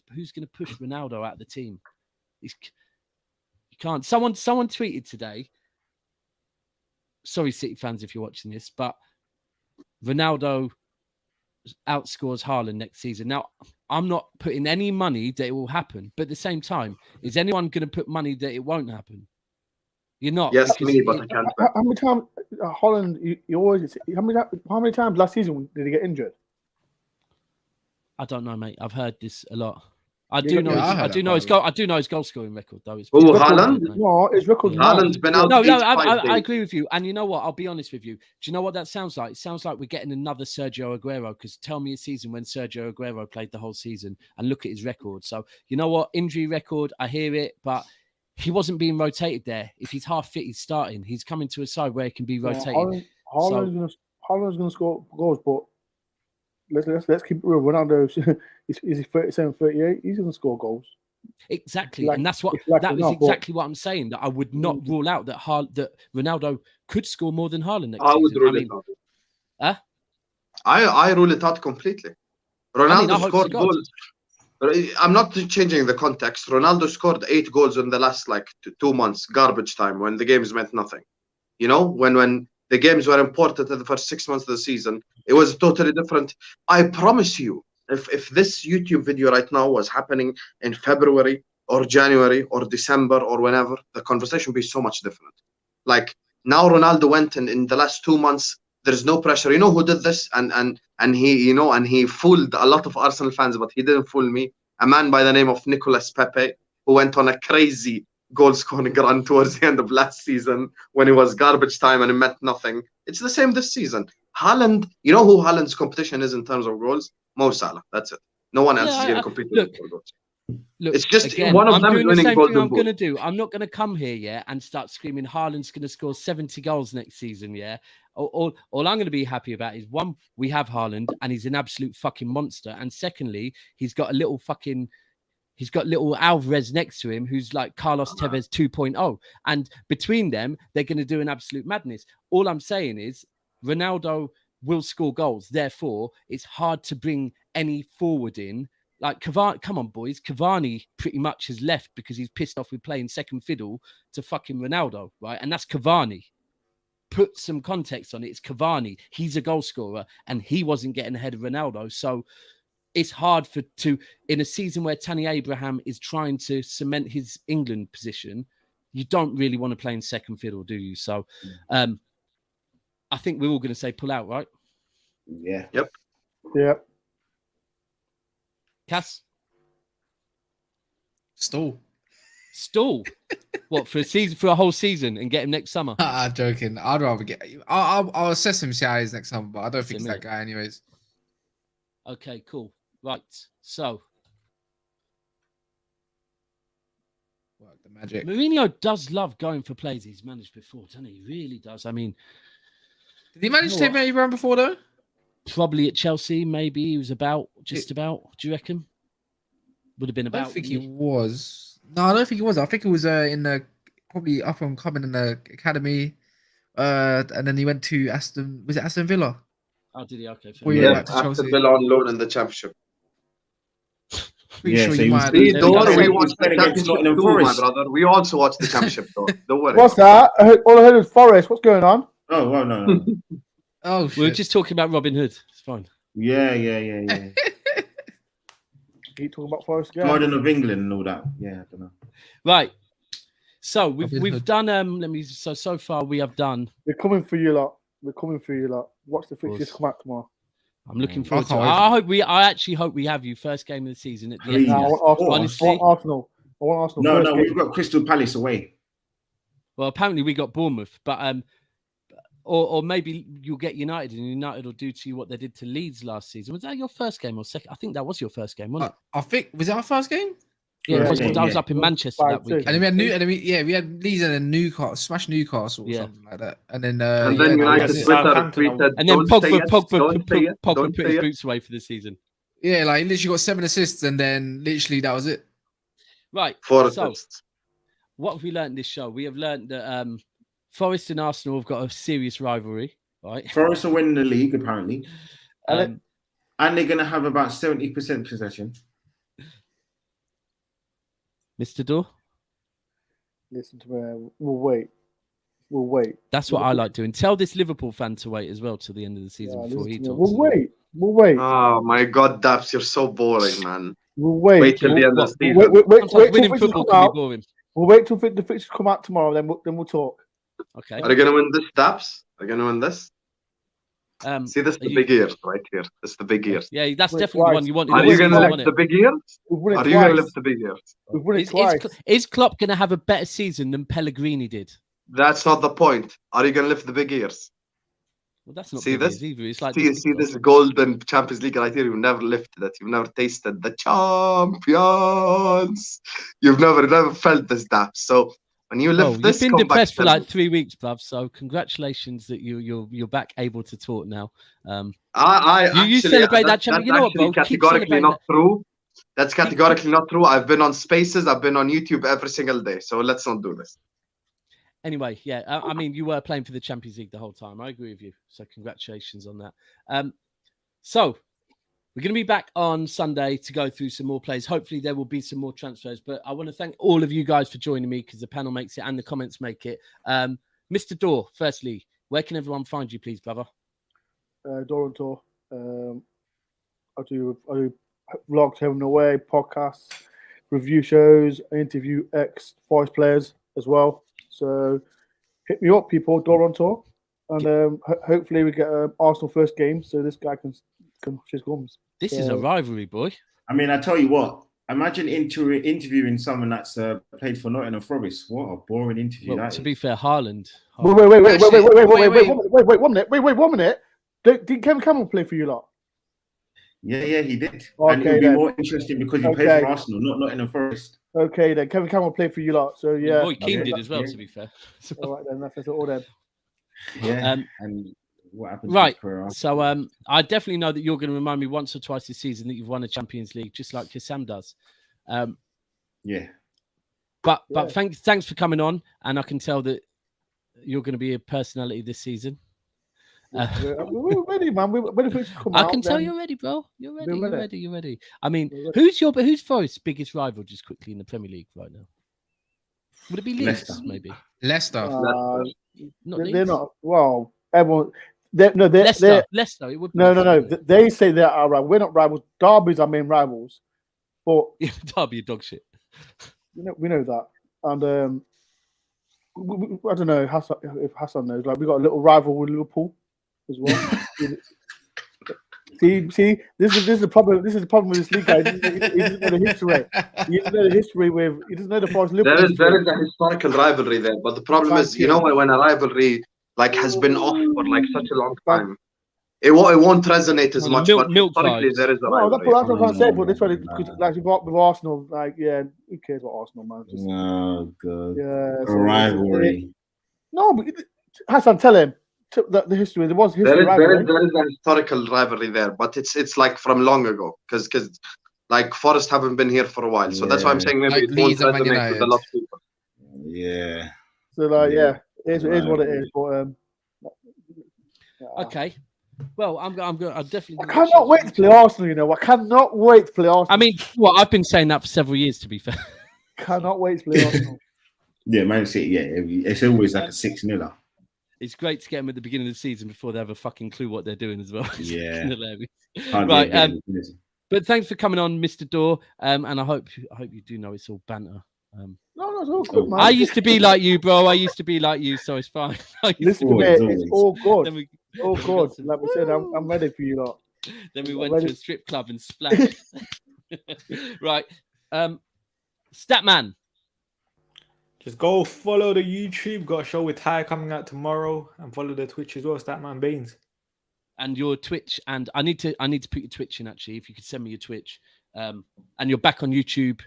push Ronaldo out of the team? You can't. Someone tweeted today. Sorry, City fans, if you're watching this, but Ronaldo outscores Haaland next season. Now, I'm not putting any money that it will happen, but at the same time, is anyone going to put money that it won't happen? You're not. Yes, me, but I can't. How many times Haaland? You always. How many times last season did he get injured? I don't know, mate. I've heard this a lot. I Yeah, do know. yeah, I do know his goal. I do know his goal scoring record, though. It's Haaland? No, his record's Haaland's been out. No, I agree with you. And you know what? I'll be honest with you. Do you know what that sounds like? It sounds like we're getting another Sergio Aguero. Because tell me a season when Sergio Aguero played the whole season and look at his record. So you know what? Injury record. I hear it, but he wasn't being rotated there. If he's half fit, he's starting. He's coming to a side where he can be rotated. Haaland's going to score goals, but let's keep it real. Ronaldo is 37, 38. He's going to score goals. Exactly, and that's what exactly what I'm saying. That I would not rule out that that Ronaldo could score more than Haaland next season. Would rule it out. I rule it out completely. Ronaldo scored goals. I'm not changing the context. Ronaldo scored 8 goals in the last 2 months, garbage time, when the games meant nothing. You know, when the games were important in the first 6 months of the season, it was totally different. I promise you, if this YouTube video right now was happening in February or January or December or whenever, the conversation would be so much different. Like now Ronaldo went in the last 2 months, there's no pressure. You know who did this? And he, and he fooled a lot of Arsenal fans, but he didn't fool me. A man by the name of Nicolas Pepe, who went on a crazy goal-scoring run towards the end of last season when it was garbage time and it meant nothing. It's the same this season. Haaland, you know who Haaland's competition is in terms of goals? Mo Salah. That's it. No one else is going to compete with goals. Look, it's just again, one of I'm them doing winning the same golden thing I'm ball. going to do. I'm not going to come here, and start screaming Haaland's going to score 70 goals next season, All I'm going to be happy about is, one, we have Haaland, and he's an absolute fucking monster. And secondly, he's got little Alvarez next to him, who's like Carlos Tevez 2.0. And between them, they're going to do an absolute madness. All I'm saying is Ronaldo will score goals. Therefore, it's hard to bring any forward in. Like Cavani, come on, boys. Cavani pretty much has left because he's pissed off with playing second fiddle to fucking Ronaldo, right? And that's Cavani. Put some context on it. It's Cavani. He's a goal scorer, and he wasn't getting ahead of Ronaldo. So it's hard in a season where Tammy Abraham is trying to cement his England position, you don't really want to play in second fiddle, do you? So I think we're all going to say pull out, right? Yeah. Yep. Yeah. Cass? Stall. What, for a whole season and get him next summer? Joking. I'd rather get. I'll assess him, see how he is next summer, but I don't think he's that guy, anyways. Okay, cool. Right. So Work the magic. Mourinho does love going for players he's managed before, doesn't he? He really does. I mean, did he manage Tammy Abraham before though? Probably at Chelsea. Maybe he was about. Do you reckon? Would have been about. I don't think he was. No, I don't think he was. I think he was in the probably up and coming in the academy, and then he went to Aston. Was it Aston Villa? Oh, did he? Okay. Yeah, Aston Villa on loan in the Championship. Pretty Yeah, sure so you he was might. See, There we don't go. worry, we He watched was the playing against championship Nottingham too, my Forest. brother. We also watched the championship, though. Don't worry. What's that? All I heard was Forrest. What's going on? Oh, well, no. Oh We were shit. just talking about Robin Hood. It's fine. Yeah. Keep talking about Forrest again. Garden of England and all that. Yeah, I don't know. Right. So we've Robin Hood. done so far we have done. We're coming for you lot. Watch the fixtures come out tomorrow. I'm looking I forward to it. can't wait I actually hope we have you first game of the season at the Please. end. No, I want Arsenal. Honestly. I want Arsenal. No, first game. we've got Crystal Palace away. Well, apparently we got Bournemouth, but or maybe you'll get United, and United will do to you what they did to Leeds last season. Was that your first game or second? I think that was your first game, wasn't it? I think was it our first game? Yeah, First I game, was yeah. up in Manchester that 5-2. weekend. And then we had Leeds and then Newcastle, smashed Newcastle or something like that. And then And then United yeah, Twitter Southampton. tweeted, And then "Don't say it, don't say Pogba it, put don't his say it." boots away for the season. yeah, like he literally got 7 assists, and then literally that was it. Right. 4 So assists. what have we learned in this show? We have learned that Forest and Arsenal have got a serious rivalry, right? Forest are winning the league, apparently. Um, And they're going to have about 70% possession. Mr. Dore, Listen to me. We'll wait. that's what I like doing. Tell this Liverpool fan to wait as well till the end of the season before he talks. We'll wait. Oh my God, Daps, you're so boring, man. We'll wait. Wait till the end of the season. Sometimes Wait till winning fixtures football come can be out. boring. We'll wait till the fixtures come out tomorrow. Then we'll talk. Okay. Are you gonna win this, Daps? Are you gonna win this? See, this is the you- big ears right here. This is the big ears. Yeah, that's Wait, definitely the twice. one you wanted. Are to you win, gonna wasn't lift it? the big ears? We've won it Are you gonna twice. lift the big ears? We've won it Is twice. Klopp going to have a better season than Pellegrini did? That's not the point. Are you gonna lift the big ears? Well, that's not See big this? as either. It's like See this golden Champions League right here. You've never lifted it. You've never tasted the champions. You've never felt this, Daps. So when you lift You've this, been come back depressed for to like me. 3 weeks, bruv. So congratulations that you're back able to talk now. I You actually, celebrate that that's champion. You know what, actually bro? Keep categorically not celebrating true. That's categorically not true. I've been on Spaces. I've been on YouTube every single day. So let's not do this. Anyway, yeah, I mean, you were playing for the Champions League the whole time. I agree with you. So congratulations on that. So we're going to be back on Sunday to go through some more plays. Hopefully there will be some more transfers, but I want to thank all of you guys for joining me because the panel makes it and the comments make it. Mr. Dore, firstly, where can everyone find you, please, brother? Dore On Tour. I do vlogs home and away, podcasts, review shows, I interview ex-Forest players as well. So hit me up, people. Dore On Tour, and hopefully we get Arsenal first game, so this guy can push his gums. This is a rivalry, boy. I mean, I tell you what. Imagine interviewing someone that's played for Nottingham Forest. What a boring interview Well, that to is. be fair, Haaland. Wait, 1 minute. Did Kevin Campbell play for you lot? Yeah, he did. Okay, and it would be then. more interesting because he played Okay. for Arsenal, not Nottingham Forest. Okay, then Kevin Campbell played for you lot. So yeah. Boy, Keane Okay. did as well, Yeah. to be fair. So, All right then, that's all then. Yeah. And what happened? right. To his career? So I definitely know that you're going to remind me once or twice this season that you've won a Champions League, just like Husam does. Yeah. But Yeah. thanks for coming on, and I can tell that you're going to be a personality this season. We're ready, man. When the fixtures come I out, can tell then- you're ready, bro. You're ready. We're You're ready. ready. You're ready. I mean, We're ready. who's Forest's biggest rival, just quickly, in the Premier League right now? Would it be Leeds, Leicester. maybe? Leicester. Uh, Not they're Leeds. not. Well, everyone. They're Leicester. Leicester. It would be No. Leicester, They say they're our rival. We're not rivals. Derby's our main rivals, but yeah. Derby, dog shit. we know that. And I don't know if Hassan knows. Like we got a little rival with Liverpool as well. see, this is the problem. This is the problem with this league, guys. He doesn't know the history. He doesn't know the history with. He doesn't know the Forest Liverpool. There is a historical rivalry there, but the problem is, you know, when a rivalry like has been off for like such a long time, it won't resonate as much. But historically, there is a No, rivalry. that's what I'm trying to say. But this one, because like with Arsenal, like who cares about Arsenal, man? Just, Oh, God. yeah, A so rivalry. No, but Hassan, tell him the history. There was history There rivalry. is a historical rivalry there, but it's like from long ago, because like Forest haven't been here for a while, so that's why I'm saying maybe Like it won't Leeds and Man resonate with a United. lot of people. Yeah. So like, Yeah. it is what it is. But Okay. Well, I'm definitely. I cannot wait to play Arsenal. You know, I cannot wait to play Arsenal. I mean, well, I've been saying that for several years. To be fair, Cannot wait to play Arsenal. Yeah, Man City. Yeah, it's always like a 6-0. It's great to get them at the beginning of the season before they have a fucking clue what they're doing as well. Yeah. Hilarious. Hardly Right. again, But thanks for coming on, Mr. Dore. And I hope you do know it's all banter. No, it's all good, man. I used to be like you, bro. I used to be like you, so it's fine. Listen to me, it's all good. All good. Like we said, I'm ready for you lot. Then we went to a strip club and splashed. Right. Statman. Just go follow the YouTube. Got a show with Ty coming out tomorrow, and follow the Twitch as well, Statman Bains. And your Twitch, and I need to put your Twitch in actually. If you could send me your Twitch, and you're back on YouTube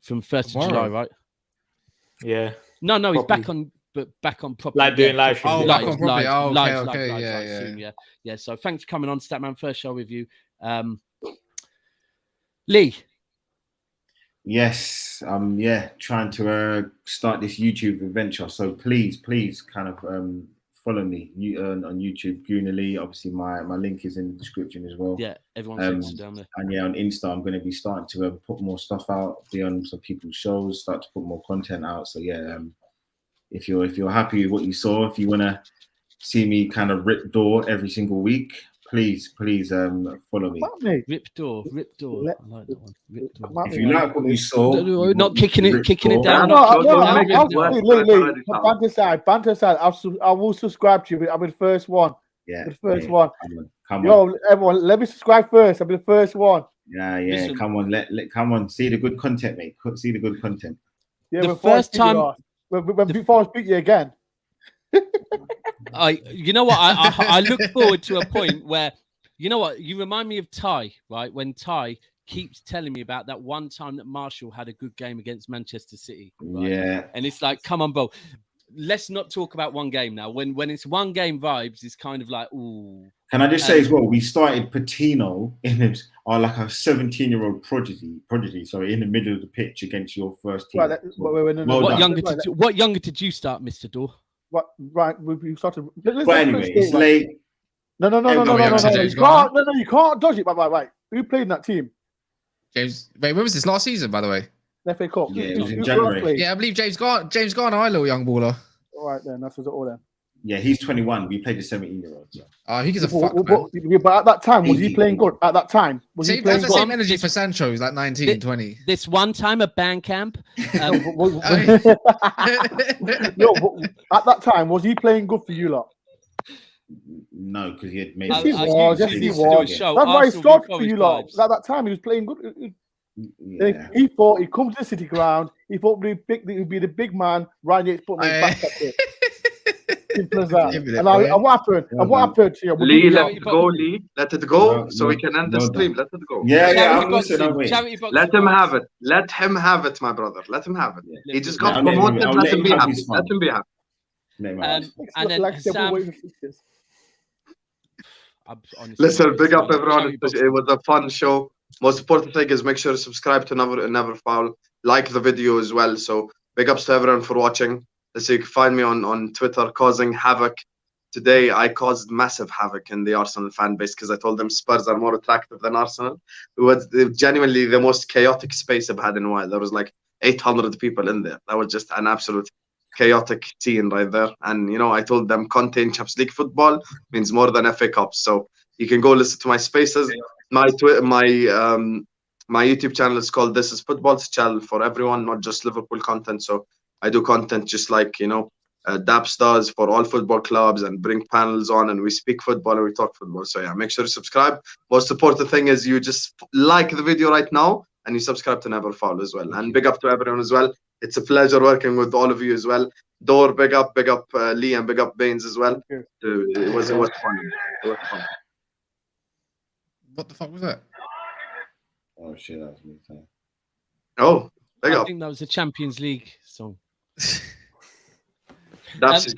from 1st of July, right? Yeah. No, he's back on, but back on properly. Like doing live streams. Oh, back on properly. Live, Okay. Yeah. So thanks for coming on, Statman. First show with you, Lee. Yes, trying to start this YouTube adventure. So please kind of follow me on YouTube, Kounde Lee. Obviously, my link is in the description as well. Yeah, everyone's down there. And yeah, on Insta, I'm going to be starting to put more stuff out, be on some people's shows, start to put more content out. So yeah, if you're happy with what you saw, if you want to see me kind of rip Dore every single week, please follow me. Rip Dore. I like that one. Rip Dore. If you like what you saw, not kicking it down. Banter aside. I will subscribe to you. I'll be the first one. Yeah, the first one. Come on. Yo, everyone, let me subscribe first. I'll be the first one. Yeah. Listen. Come on, come on. See the good content, mate. See the good content. Yeah, the first time before I speak to you again. You know what? I look forward to a point where, you know what? You remind me of Ty, right? When Ty keeps telling me about that one time that Marshall had a good game against Manchester City. Right? Yeah. And it's like, come on, bro. Let's not talk about one game now. When it's one game vibes, it's kind of like, ooh. Can I just say as well, we started Patino in like a 17-year-old prodigy, sorry, in the middle of the pitch against your first team. Right, what younger did you start, Mr. Dore? What? Right, we started. But anyway, it's late. No. You can't dodge it. Right. Who played in that team? James. Wait, when was this? Last season, by the way. FA Cup. Yeah, it was in January. Yeah, I believe James Garner, little young baller. All right, then that's all then. Yeah, he's 21. We played the 17-year-old. So. Oh, he gives a fuck, man. But at that time, was he playing good? At that time, was he playing good? The same energy for Sancho. He's like 19, 20. This one time at band camp. No, at that time, was he playing good for you lot? No, because he had made. Yes, he was. That's why he started for you lot. At that time, he was playing good. Yeah. He thought he'd come to the City ground. He thought he'd be the big man. Ryan Yates put his back at it. Simple as that. And what happened? And what happened to you? Lee, let it go, Lee. Let it go, so we can end the stream. Let it go. Yeah. I'm listening. Let him have it. Let him have it, my brother. Let him have it. He just got promoted. Let him be happy. Let him be happy. And then Sam. Listen, big up everyone. It was a fun show. Most important thing is make sure to subscribe to Never Foul. Like the video as well. So big ups to everyone for watching. So you can find me on Twitter, causing havoc. Today I caused massive havoc in the Arsenal fan base because I told them Spurs are more attractive than Arsenal. It was genuinely the most chaotic space I've had in a while. There was like 800 people in there. That was just an absolute chaotic scene right there. And I told them Kounde in Champions League football means more than FA Cups. So you can go listen to my spaces. My YouTube channel is called This Is Football. It's a channel for everyone, not just Liverpool content. So I do content just like Daps does for all football clubs, and bring panels on, and we speak football and we talk football. So yeah, make sure to subscribe. Most important thing is you just like the video right now and you subscribe to Never Foul as well. And big up to everyone as well. It's a pleasure working with all of you as well. Dore, big up Lee, and big up Bains as well. It was fun. It was fun. What the fuck was that? Oh shit, that was me. Oh, big up. I think that was a Champions League song. Daps is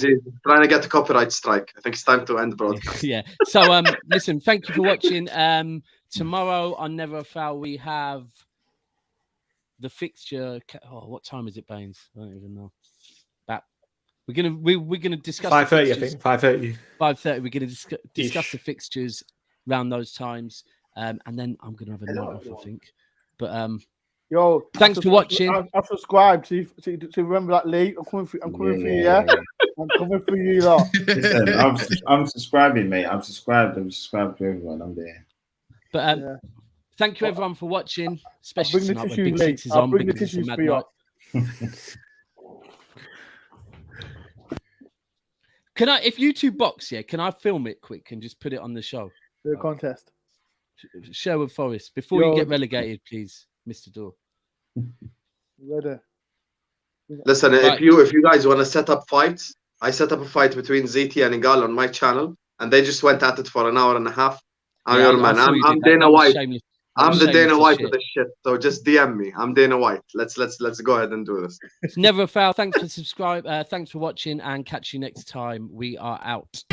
he's trying to get the copyright strike. I think it's time to end the broadcast. Yeah. So listen, thank you for watching. Tomorrow on Never Foul we have the fixture. Oh, what time is it, Bains? I don't even know. About We're gonna discuss 5:30, I think. 5:30. 5:30. We're gonna discuss the fixtures around those times, and then I'm gonna have a night off, I think. But yo, thanks for watching. I've subscribed to remember that, Lee. I'm coming for you, yeah. I'm coming for you, lot. Listen, I'm subscribing, mate. I'm subscribed. I'm subscribed to everyone. I'm there. But thank you everyone for watching, especially bring the tonight when tissues, Big mate. Six is I'll on bring the because it's a tissues mad for you. night. Can I, if you two box, can I film it quick and just put it on the show? The contest. Share with Forrest before you get relegated, please, Mr. Dore. Ready. Listen, Right. if you guys want to set up fights, I set up a fight between ZT and Igal on my channel, and they just went at it for an hour and a half. I'm your man. I'm Dana White. I'm the Dana White of this shit. So just DM me. I'm Dana White. Let's go ahead and do this. It's never a foul. Thanks for subscribe. Thanks for watching, and catch you next time. We are out.